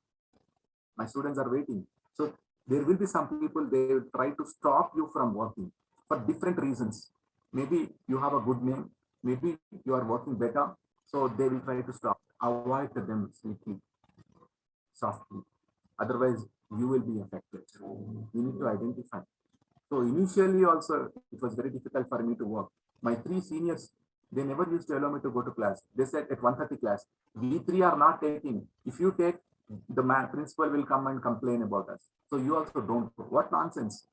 My students are waiting. So there will be some people, they will try to stop you from working for different reasons. Maybe you have a good name. Maybe you are working better. So they will try to stop. Avoid them sneaky, softly. Otherwise, you will be affected. You need to identify. So initially also, it was very difficult for me to work. My three seniors, they never used to allow me to go to class. They said at 1:30 class, we three are not taking. If you take, the principal will come and complain about us. So you also don't. What nonsense.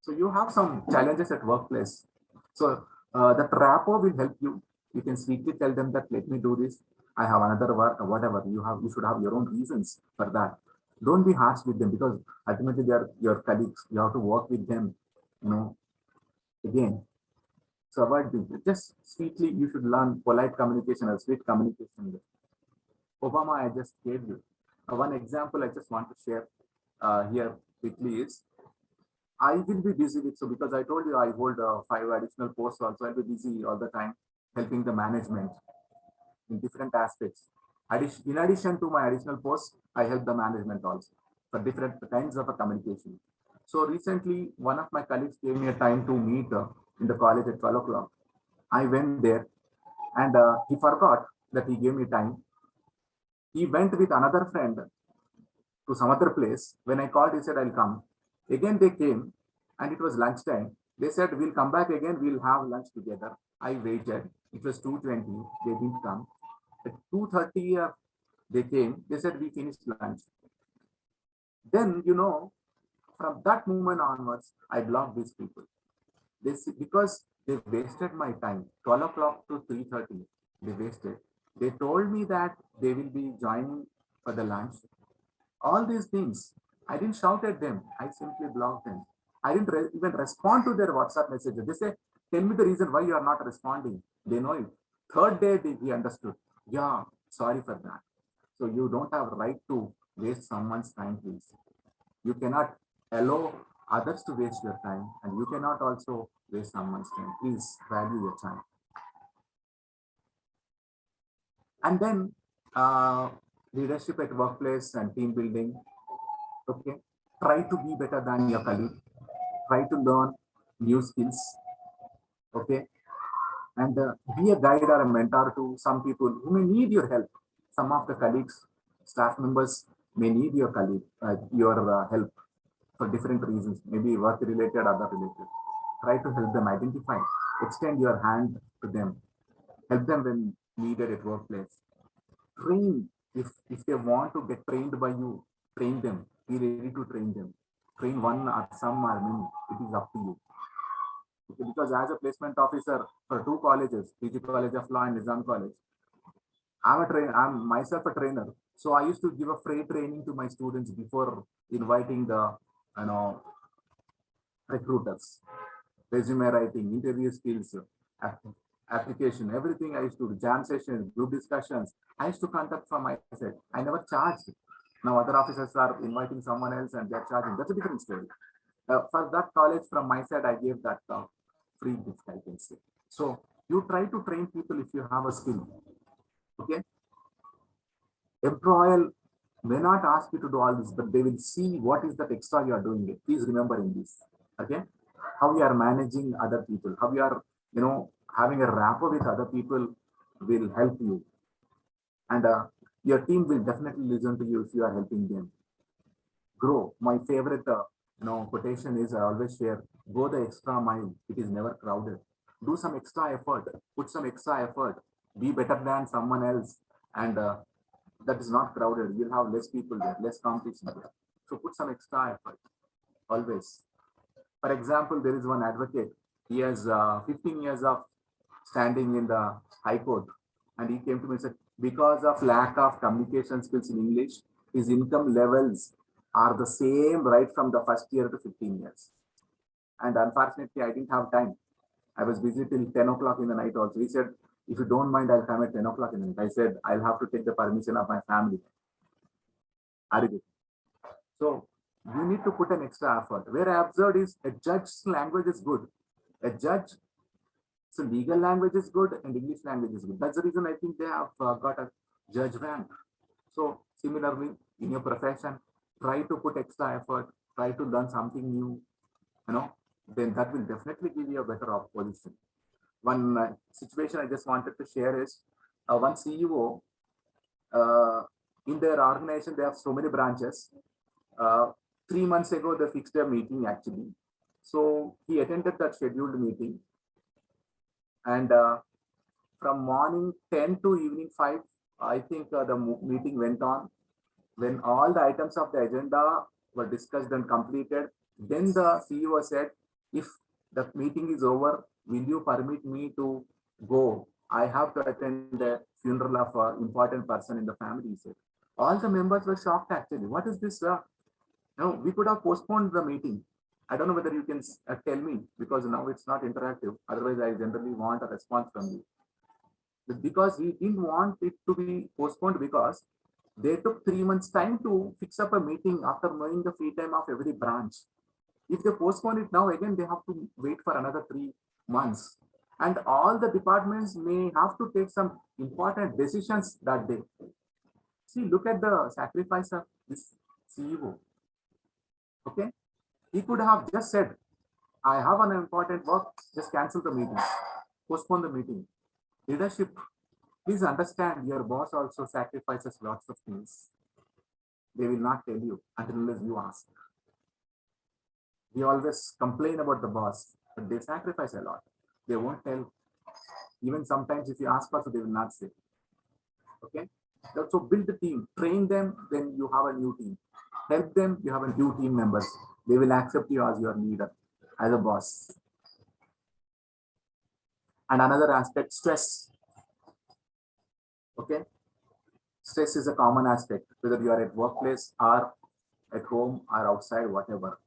So you have some challenges at workplace. So the rapport will help you. You can sweetly tell them that, let me do this. I have another work or whatever. You should have your own reasons for that. Don't be harsh with them because ultimately they are your colleagues. You have to work with them, again. So avoid this. Just sweetly, you should learn polite communication or sweet communication. Obama, I just gave you. One example I just want to share here quickly is, I will be busy with, so because I told you I hold 5 additional posts also, I'll be busy all the time helping the management in different aspects. In addition to my additional posts, I help the management also for different kinds of a communication. So recently, one of my colleagues gave me a time to meet in the college at 12 o'clock. I went there and he forgot that he gave me time. He went with another friend to some other place. When I called, he said, I'll come. Again, they came and it was lunchtime. They said, we'll come back again. We'll have lunch together. I waited. It was 2:20. They didn't come. At 2:30, they came. They said, we finished lunch. Then, from that moment onwards, I blocked these people. Because they wasted my time. 12 o'clock to 3:30, they wasted. They told me that they will be joining for the lunch. All these things, I didn't shout at them. I simply blocked them. I didn't even respond to their WhatsApp messages. They say, tell me the reason why you are not responding. They know it. Third day, he understood. Yeah, sorry for that. So you don't have right to waste someone's time, please. You cannot allow others to waste your time, and you cannot also waste someone's time. Please value your time. And then leadership at workplace and team building. Okay, try to be better than your colleague. Try to learn new skills. Okay, and be a guide or a mentor to some people who may need your help. Some of the colleagues, staff members may need your help for different reasons, maybe work related, other related. Try to help them identify, extend your hand to them, help them when needed at workplace. Train, if they want to get trained by you, train them, be ready to train them. Train one or some or many, it is up to you. Okay, because as a placement officer for 2 colleges, PG College of Law and Nizam College, I'm myself a trainer. So I used to give a free training to my students before inviting the recruiters, resume writing, interview skills, application, everything I used to do, jam sessions, group discussions. I used to conduct from my side. I never charged. Now other officers are inviting someone else and they're charging. That's a different story. For that college, from my side, I gave that free gift, I can say. So you try to train people if you have a skill. Okay. Employer may not ask you to do all this, but they will see what is that extra you are doing it. Please remember in this. Okay. How you are managing other people, how you are, having a rapport with other people will help you. And your team will definitely listen to you if you are helping them grow. My favorite, quotation is I always share: "Go the extra mile. It is never crowded. Do some extra effort. Put some extra effort. Be better than someone else, and that is not crowded. You'll have less people there, less competition there. So put some extra effort always." For example, there is one advocate. He has 15 years of standing in the High Court, and he came to me and said, because of lack of communication skills in English, his income levels are the same right from the first year to 15 years. And unfortunately, I didn't have time. I was busy till 10 o'clock in the night also. He said, if you don't mind, I'll come at 10 o'clock in the night. I said, I'll have to take the permission of my family. So you need to put an extra effort. Where I observed is a judge's language is good. A judge, so legal language is good and English language is good. That's the reason I think they have got a judge rank. So similarly, in your profession, try to put extra effort, try to learn something new, then that will definitely give you a better position. One situation I just wanted to share is one CEO, in their organization, they have so many branches. 3 months ago, they fixed a meeting actually. So he attended that scheduled meeting. And from morning 10 to evening 5, I think the meeting went on. When all the items of the agenda were discussed and completed, then the CEO said, if the meeting is over, will you permit me to go? I have to attend the funeral of an important person in the family, he said. All the members were shocked actually. What is this? No, we could have postponed the meeting. I don't know whether you can tell me, because now it's not interactive. Otherwise, I generally want a response from you. Because we didn't want it to be postponed because they took 3 months time to fix up a meeting after knowing the free time of every branch. If they postpone it now, again, they have to wait for another 3 months. And all the departments may have to take some important decisions that day. See, look at the sacrifice of this CEO. Okay, he could have just said, I have an important work, just cancel the meeting, postpone the meeting. Leadership, please understand your boss also sacrifices lots of things. They will not tell you until you ask. We always complain about the boss, but they sacrifice a lot. They won't tell. Even sometimes if you ask also, they will not say. Okay, so build a team, train them, then you have a new team. Help them, you have a new team members. They will accept you as your leader, as a boss. And another aspect, stress. Okay, stress is a common aspect, whether you are at workplace or at home or outside, whatever.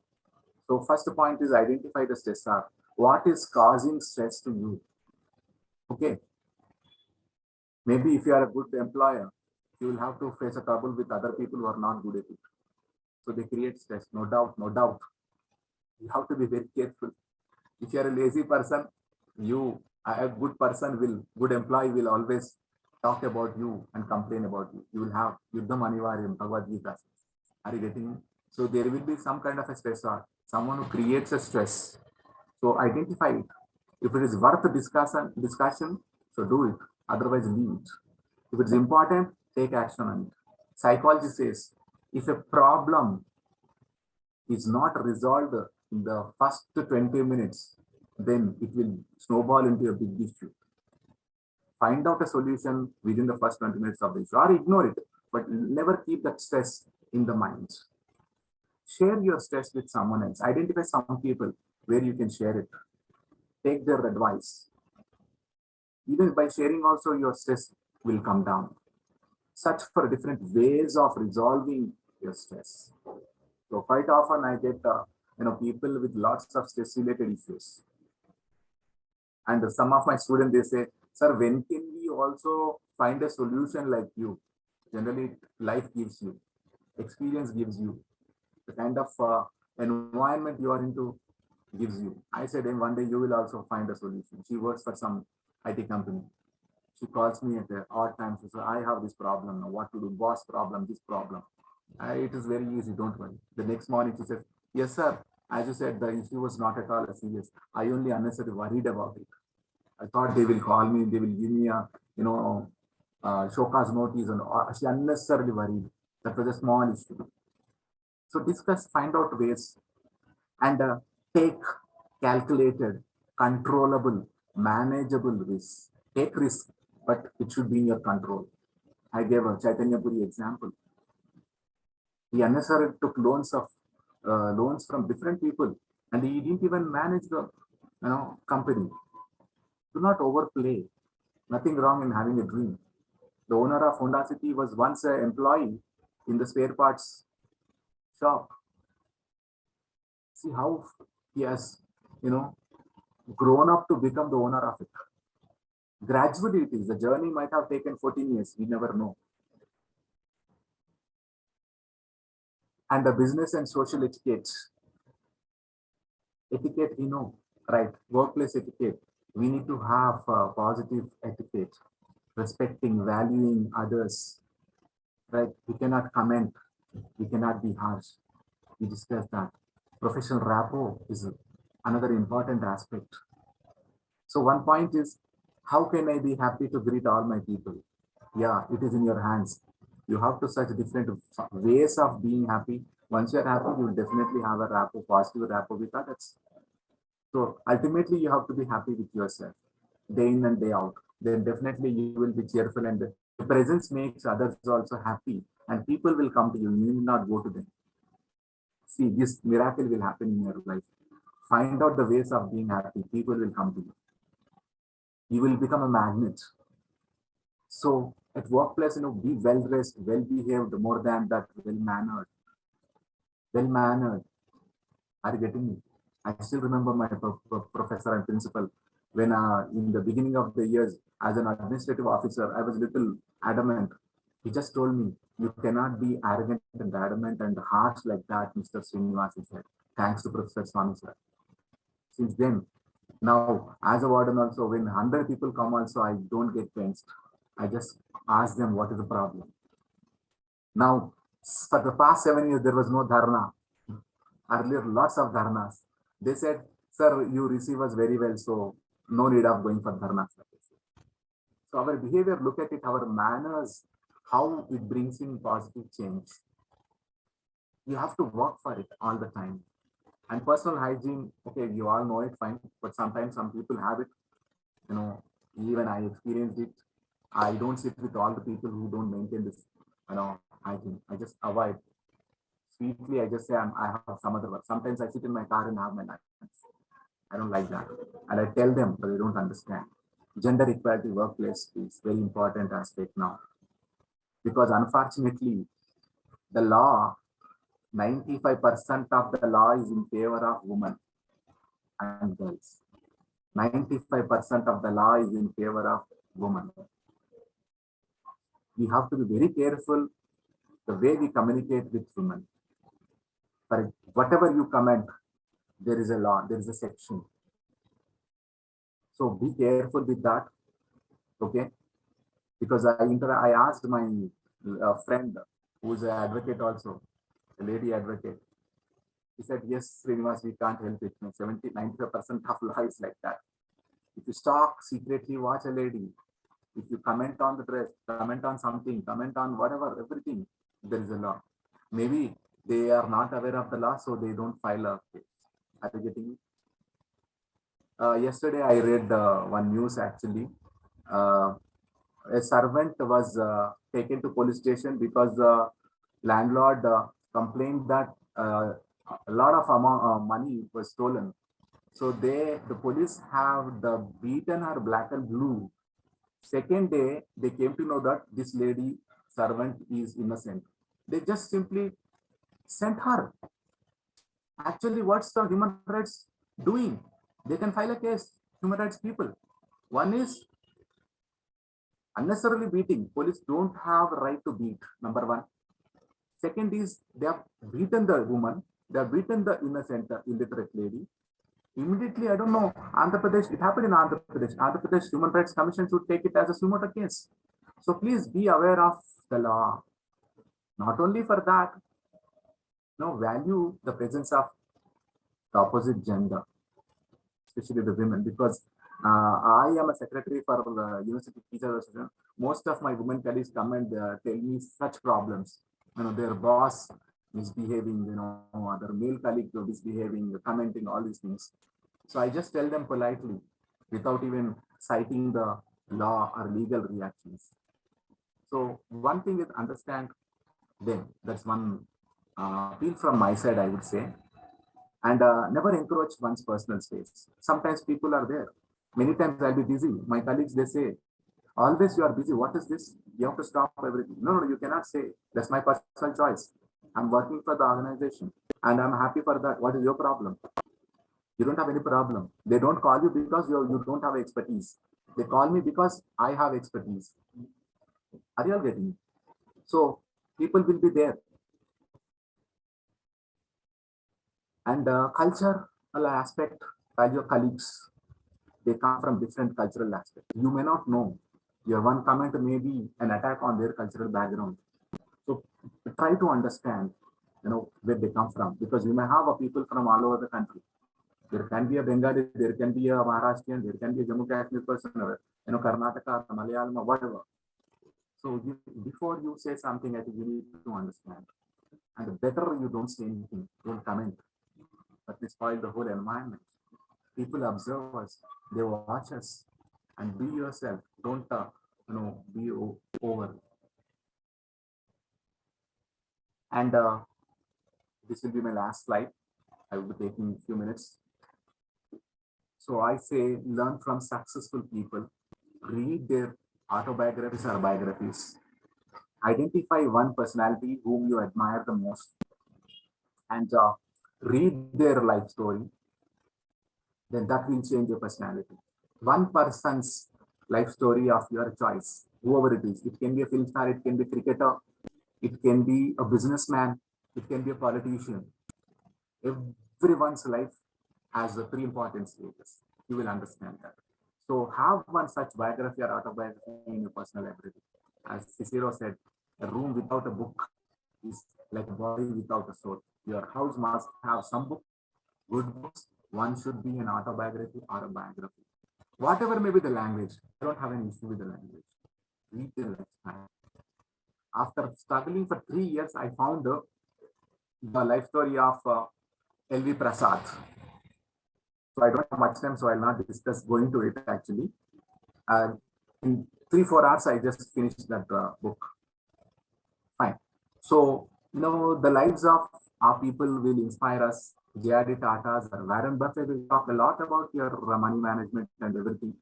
So first point is identify the stressor. What is causing stress to you? Okay, maybe if you are a good employer, you will have to face a trouble with other people who are not good at it. So they create stress, no doubt, no doubt. You have to be very careful. If you are a lazy person, a good person good employee will always talk about you and complain about you. You will have Yuddham Anivaryam, Bhagavad Gita. Are you getting me? So there will be some kind of a stressor, someone who creates a stress. So identify it. If it is worth discussion, so do it. Otherwise, leave it. If it's important, take action on it. Psychology says, if a problem is not resolved in the first 20 minutes, then it will snowball into a big issue. Find out a solution within the first 20 minutes of the issue, or ignore it, but never keep that stress in the mind. Share your stress with someone else. Identify some people where you can share it. Take their advice. Even by sharing also, your stress will come down. Search for different ways of resolving your stress. So quite often I get people with lots of stress related issues. And some of my students, they say, sir, when can we also find a solution like you? Generally, life gives you, experience gives you, the kind of environment you are into gives you. I said, and one day you will also find a solution. She works for some IT company. She calls me at the odd times. She says, I have this problem now. What to do? Boss problem, this problem. It is very easy, don't worry. The next morning she said, yes, sir. As you said, the issue was not at all serious. I only unnecessarily worried about it. I thought they will call me, they will give me a, show cause notice, and she unnecessarily worried. That was a small issue. So discuss, find out ways, and take calculated, controllable, manageable risks. Take risk, but it should be in your control. I gave a Chaitanya Puri example. He unnecessarily took loans from different people, and he didn't even manage the company. Do not overplay. Nothing wrong in having a dream. The owner of Honda City was once an employee in the spare parts shop. See how he has, grown up to become the owner of it. Gradually it is. The journey might have taken 14 years. We never know. And the business and social etiquette. Etiquette, right? Workplace etiquette. We need to have positive etiquette, respecting, valuing others, right? We cannot comment. We cannot be harsh. We discussed that. Professional rapport is another important aspect. So one point is, how can I be happy to greet all my people? Yeah, it is in your hands. You have to search different ways of being happy. Once you're happy, you will definitely have a rapport, positive rapport with others. So ultimately, you have to be happy with yourself, day in and day out. Then definitely you will be cheerful, and the presence makes others also happy, and people will come to you. You need not go to them. See, this miracle will happen in your life. Find out the ways of being happy. People will come to you. You will become a magnet. So at workplace, be well dressed, well behaved, more than that, well mannered. Well mannered. Are you getting me? I still remember my professor and principal when in the beginning of the years as an administrative officer, I was little adamant. He just told me, you cannot be arrogant and adamant and harsh like that, Mr. Srinivas, he said. Thanks to Professor Swami, sir. Since then, now as a warden also, when 100 people come also, I don't get tensed. I just ask them what is the problem. Now, for the past 7 years, there was no dharna. Earlier, lots of dharnas. They said, sir, you receive us very well, so no need of going for dharnas. So our behavior, look at it, our manners, how it brings in positive change. You have to work for it all the time. And personal hygiene, okay, you all know it, fine. But sometimes some people have it, even I experienced it. I don't sit with all the people who don't maintain this, hygiene. I just avoid. Sweetly, I just say I have some other work. Sometimes I sit in my car and have my lunch. I don't like that. And I tell them, but they don't understand. Gender equality workplace is very important aspect now. Because unfortunately, the law, 95% of the law is in favor of women and girls. 95% of the law is in favor of women. We have to be very careful the way we communicate with women. For whatever you comment, there is a law, there is a section. So be careful with that, okay? Because I asked my friend who's an advocate also, a lady advocate. He said, yes, Srinivas, we can't help it. 95% of law is like that. If you stalk, secretly watch a lady, if you comment on the dress, comment on something, comment on whatever, everything, there is a law. Maybe they are not aware of the law, so they don't file a case. Are you getting it? Yesterday, I read one news actually. A servant was taken to police station because the landlord complained that a lot of money was stolen. So the police have beaten her black and blue. Second day, they came to know that this lady servant is innocent. They just simply sent her. Actually, what's the human rights doing? They can file a case, human rights people. One is unnecessarily beating. Police don't have a right to beat, number one. Second is they have beaten the woman, they have beaten the innocent, illiterate lady. Immediately, I don't know, Andhra Pradesh, it happened in Andhra Pradesh. Andhra Pradesh Human Rights Commission should take it as a sumo case. So please be aware of the law. Not only for that, value the presence of the opposite gender, especially the women, because I am a secretary for the University Teachers Association. Most of my women colleagues come and tell me such problems. Their boss misbehaving, other male colleagues are misbehaving, commenting, all these things. So I just tell them politely without even citing the law or legal reactions. So one thing is understand them. That's one appeal from my side, I would say. And never encroach one's personal space. Sometimes people are there. Many times I'll be busy. My colleagues, they say, always you are busy. What is this? You have to stop everything. No, no, you cannot say. That's my personal choice. I'm working for the organization and I'm happy for that. What is your problem? You don't have any problem. They don't call you because you don't have expertise. They call me because I have expertise. Are you all getting it? So people will be there. And cultural aspect, while your colleagues, they come from different cultural aspects. You may not know. Your one comment may be an attack on their cultural background. So try to understand, where they come from, because you may have a people from all over the country. There can be a Bengali, there can be a Maharashtrian, there can be a Jammu Kashmir person, Karnataka, Malayalam, whatever. So before you say something, I think you need to understand. And better you don't say anything, don't comment. But we spoil the whole environment. People observe us, they watch us, and be yourself. Don't, be over. And this will be my last slide. I will be taking a few minutes. So I say, learn from successful people, read their autobiographies or biographies, identify one personality whom you admire the most, and read their life story. Then that will change your personality. One person's life story of your choice, whoever it is. It can be a film star, it can be a cricketer, it can be a businessman, it can be a politician. Everyone's life has a three important stages. You will understand that. So have one such biography or autobiography in your personal library. As Cicero said, a room without a book is like a body without a soul. Your house must have some book, good books. One should be an autobiography or a biography. Whatever may be the language, I don't have an issue with the language. Read the lifetime. After struggling for 3 years, I found the life story of L.V. Prasad. So I don't have much time, so I'll not discuss going to it actually. In 3-4 hours, I just finished that book. Fine. So, the lives of our people will inspire us. J.R.D. Tata's or Warren Buffett will talk a lot about your money management and everything.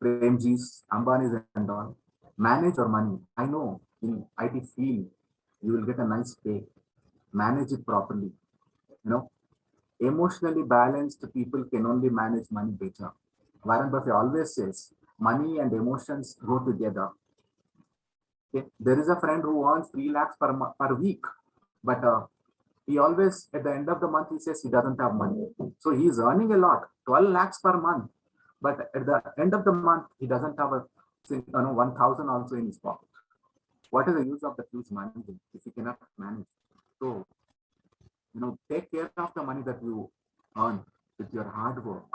Premji's, Ambani's and all. Manage your money. I know in IT field, you will get a nice pay. Manage it properly. Emotionally balanced people can only manage money better. Warren Buffett always says, money and emotions go together. Okay? There is a friend who earns 3 lakhs per week, but he always, at the end of the month, he says he doesn't have money. So he is earning a lot, 12 lakhs per month, but at the end of the month, he doesn't have 1,000 also in his pocket. What is the use of the huge money if you cannot manage? So, take care of the money that you earn with your hard work,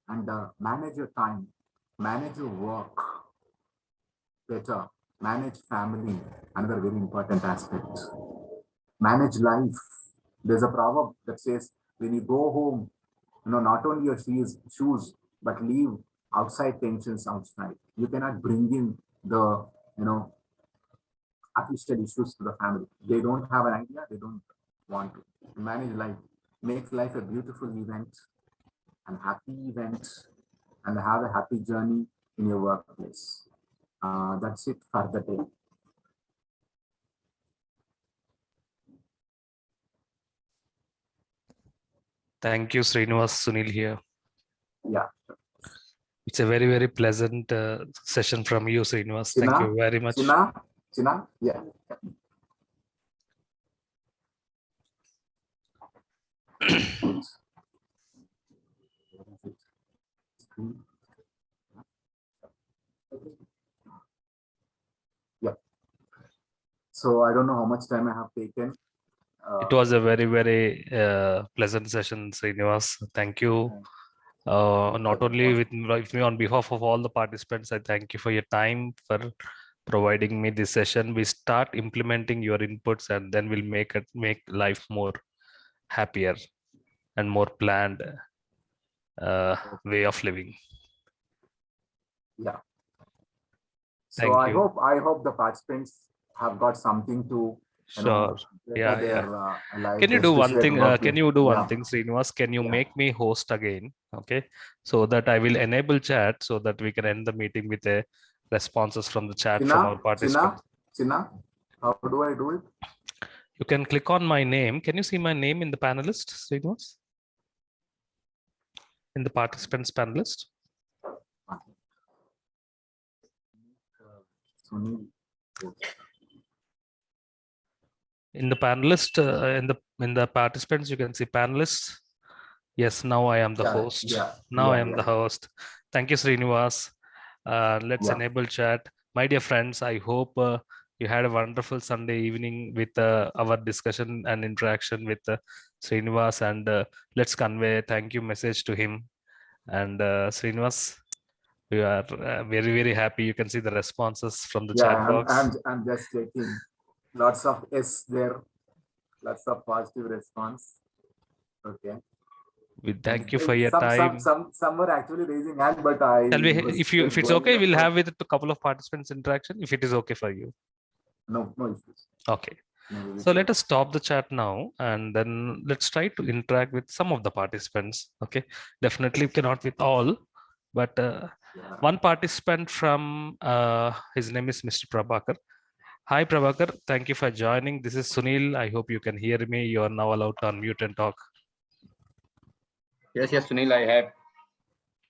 and manage your time, manage your work better, manage family, another very important aspect. Manage life. There's a proverb that says, when you go home, not only your shoes, but leave outside tensions outside. You cannot bring in the, official issues to the family. They don't have an idea, they don't want to. Manage life. Make life a beautiful event and happy event, and have a happy journey in your workplace. That's it for the day. Thank you, Srinivas. Sunil here. Yeah. It's a very, very pleasant session from you, Srinivas. Thank you very much. China, yeah. Yeah. So I don't know how much time I have taken. It was a very, very pleasant session, Srinivas. Thank you. Not only with me, on behalf of all the participants, I thank you for your time, for providing me this session. We start implementing your inputs, and then we'll make life more happier and more planned way of living. Yeah. So Thank you. I hope the participants have got something to, Sure. better Yeah, their yeah. life, Can you do one especially at thing? work. Can you do one Yeah, thing, Srinivas? Can you yeah. make me host again? Okay. So that I will enable chat so that we can end the meeting with a responses from the chat from our participants. China, how do I do it? You can click on my name. Can you see my name in the panelist, Srinivas? In the participants panelist? Sunil. In the panelist, in the participants, you can see panelists. Yes, now I am the Yeah, host. yeah, Now I yeah, am the yeah, host. Thank you, Srinivas. Let's yeah. enable chat. My dear friends, I hope you had a wonderful Sunday evening with our discussion and interaction with Srinivas, and let's convey a thank you message to him. And Srinivas, we are very happy. You can see the responses from the Yeah, chat box. I'm just taking lots of S there, lots of positive response. Okay. We And thank you for your time. some were actually raising hand, but I Shall we, was if just it's going okay, there. we'll So have with a couple of participants interaction. If it is okay for you. no issues. Okay. Maybe we So let can. us stop the chat now, and then let's try to interact with some of the participants. Okay, definitely cannot with all, but Yeah. one participant from his name is Mr. Prabhakar. Hi Prabhakar, thank you for joining. This is Sunil. I hope you can hear me. You are now allowed to unmute and talk. Yes, Sunil, I have.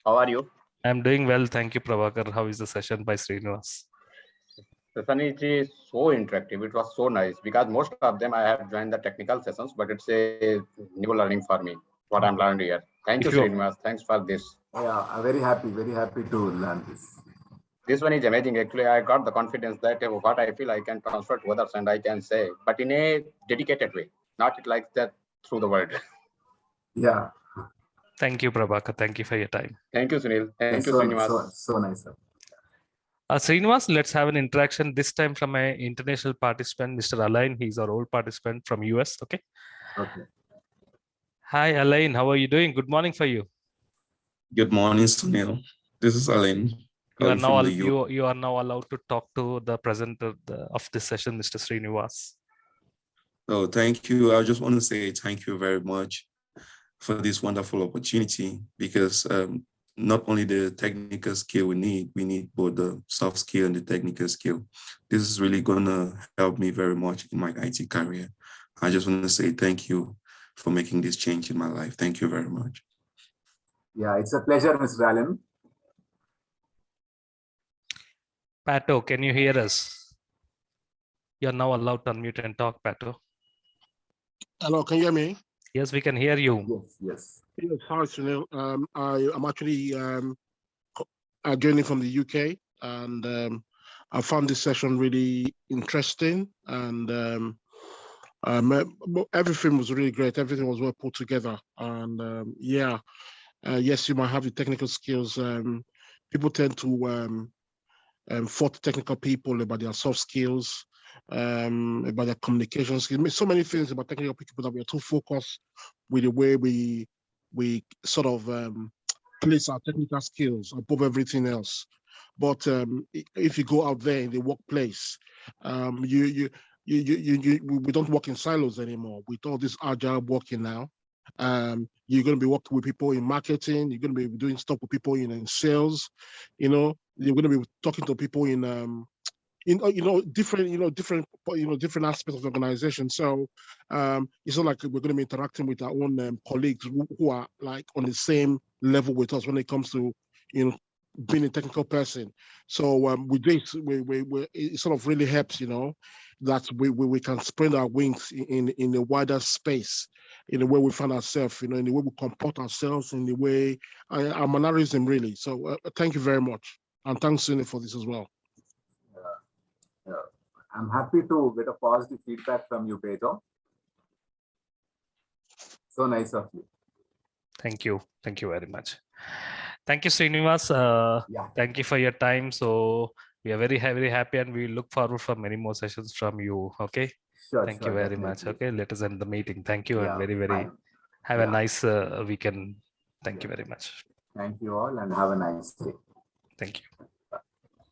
How are you? I'm doing well. Thank you, Prabhakar. How is the session by Srinivas? Sunil, it is so interactive. It was so nice because most of them I have joined the technical sessions, but it's a new learning for me. What I'm Okay. learning here. Thank you, If you Srinivas. Thanks for this. Yeah, I'm very happy to learn this. This one is amazing. Actually, I got the confidence that what I feel I can transfer to others and I can say, but in a dedicated way, not like that through the world. Yeah. Thank you, Prabhakar. Thank you for your time. Thank you, Sunil. Thank It's you, Srinivas. so nice. Sir. Srinivas, let's have an interaction this time from an international participant, Mr. Alain. He's our old participant from US. Okay. Okay. Hi, Alain. How are you doing? Good morning for you. Good morning, Sunil. This is Alan You are calling now from the U. you are now allowed to talk to the presenter of this session, Mr. Srinivas. Oh, thank you. I just want to say thank you very much for this wonderful opportunity because not only the technical skill we need both the soft skill and the technical skill. This is really going to help me very much in my IT career. I just want to say thank you for making this change in my life. Thank you very much. Yeah, it's a pleasure, Mr. Allen. Pato, can you hear us? You're now allowed to unmute and talk, Pato. Hello, can you hear me? Yes, we can hear you. Yes. Yes, hi, Sunil. I'm actually joining from the UK, and I found this session really interesting, and everything was really great. Everything was well put together, and yes, you might have the technical skills. People tend to fault technical people about their soft skills, about their communication skills. So many things about technical people that we are too focused with the way we sort of place our technical skills above everything else. But if you go out there in the workplace, we don't work in silos anymore. With all this agile working now, you're going to be working with people in marketing. You're going to be doing stuff with people in sales. You're going to be talking to people in different aspects of the organization. So it's not like we're going to be interacting with our own colleagues who are like on the same level with us when it comes to being a technical person. So with this, it sort of really helps, that we can spread our wings in a wider space, in the way we find ourselves, in the way we comport ourselves, in the way our mannerism really. So thank you very much, and thanks Sunil for this as well. I'm happy to get a positive feedback from you, Pedro. So nice of you. Thank you. Thank you very much. Thank you, Srinivas. Yeah. Thank you for your time. So we are very happy, and we look forward for many more sessions from you. Okay. Sure. Thank Sure, you very much. definitely. Okay. Let us end the meeting. Thank you, and Yeah. very Fine. have a Yeah. nice weekend. Thank you Yeah. very much. Thank you all and have a nice day. Thank you.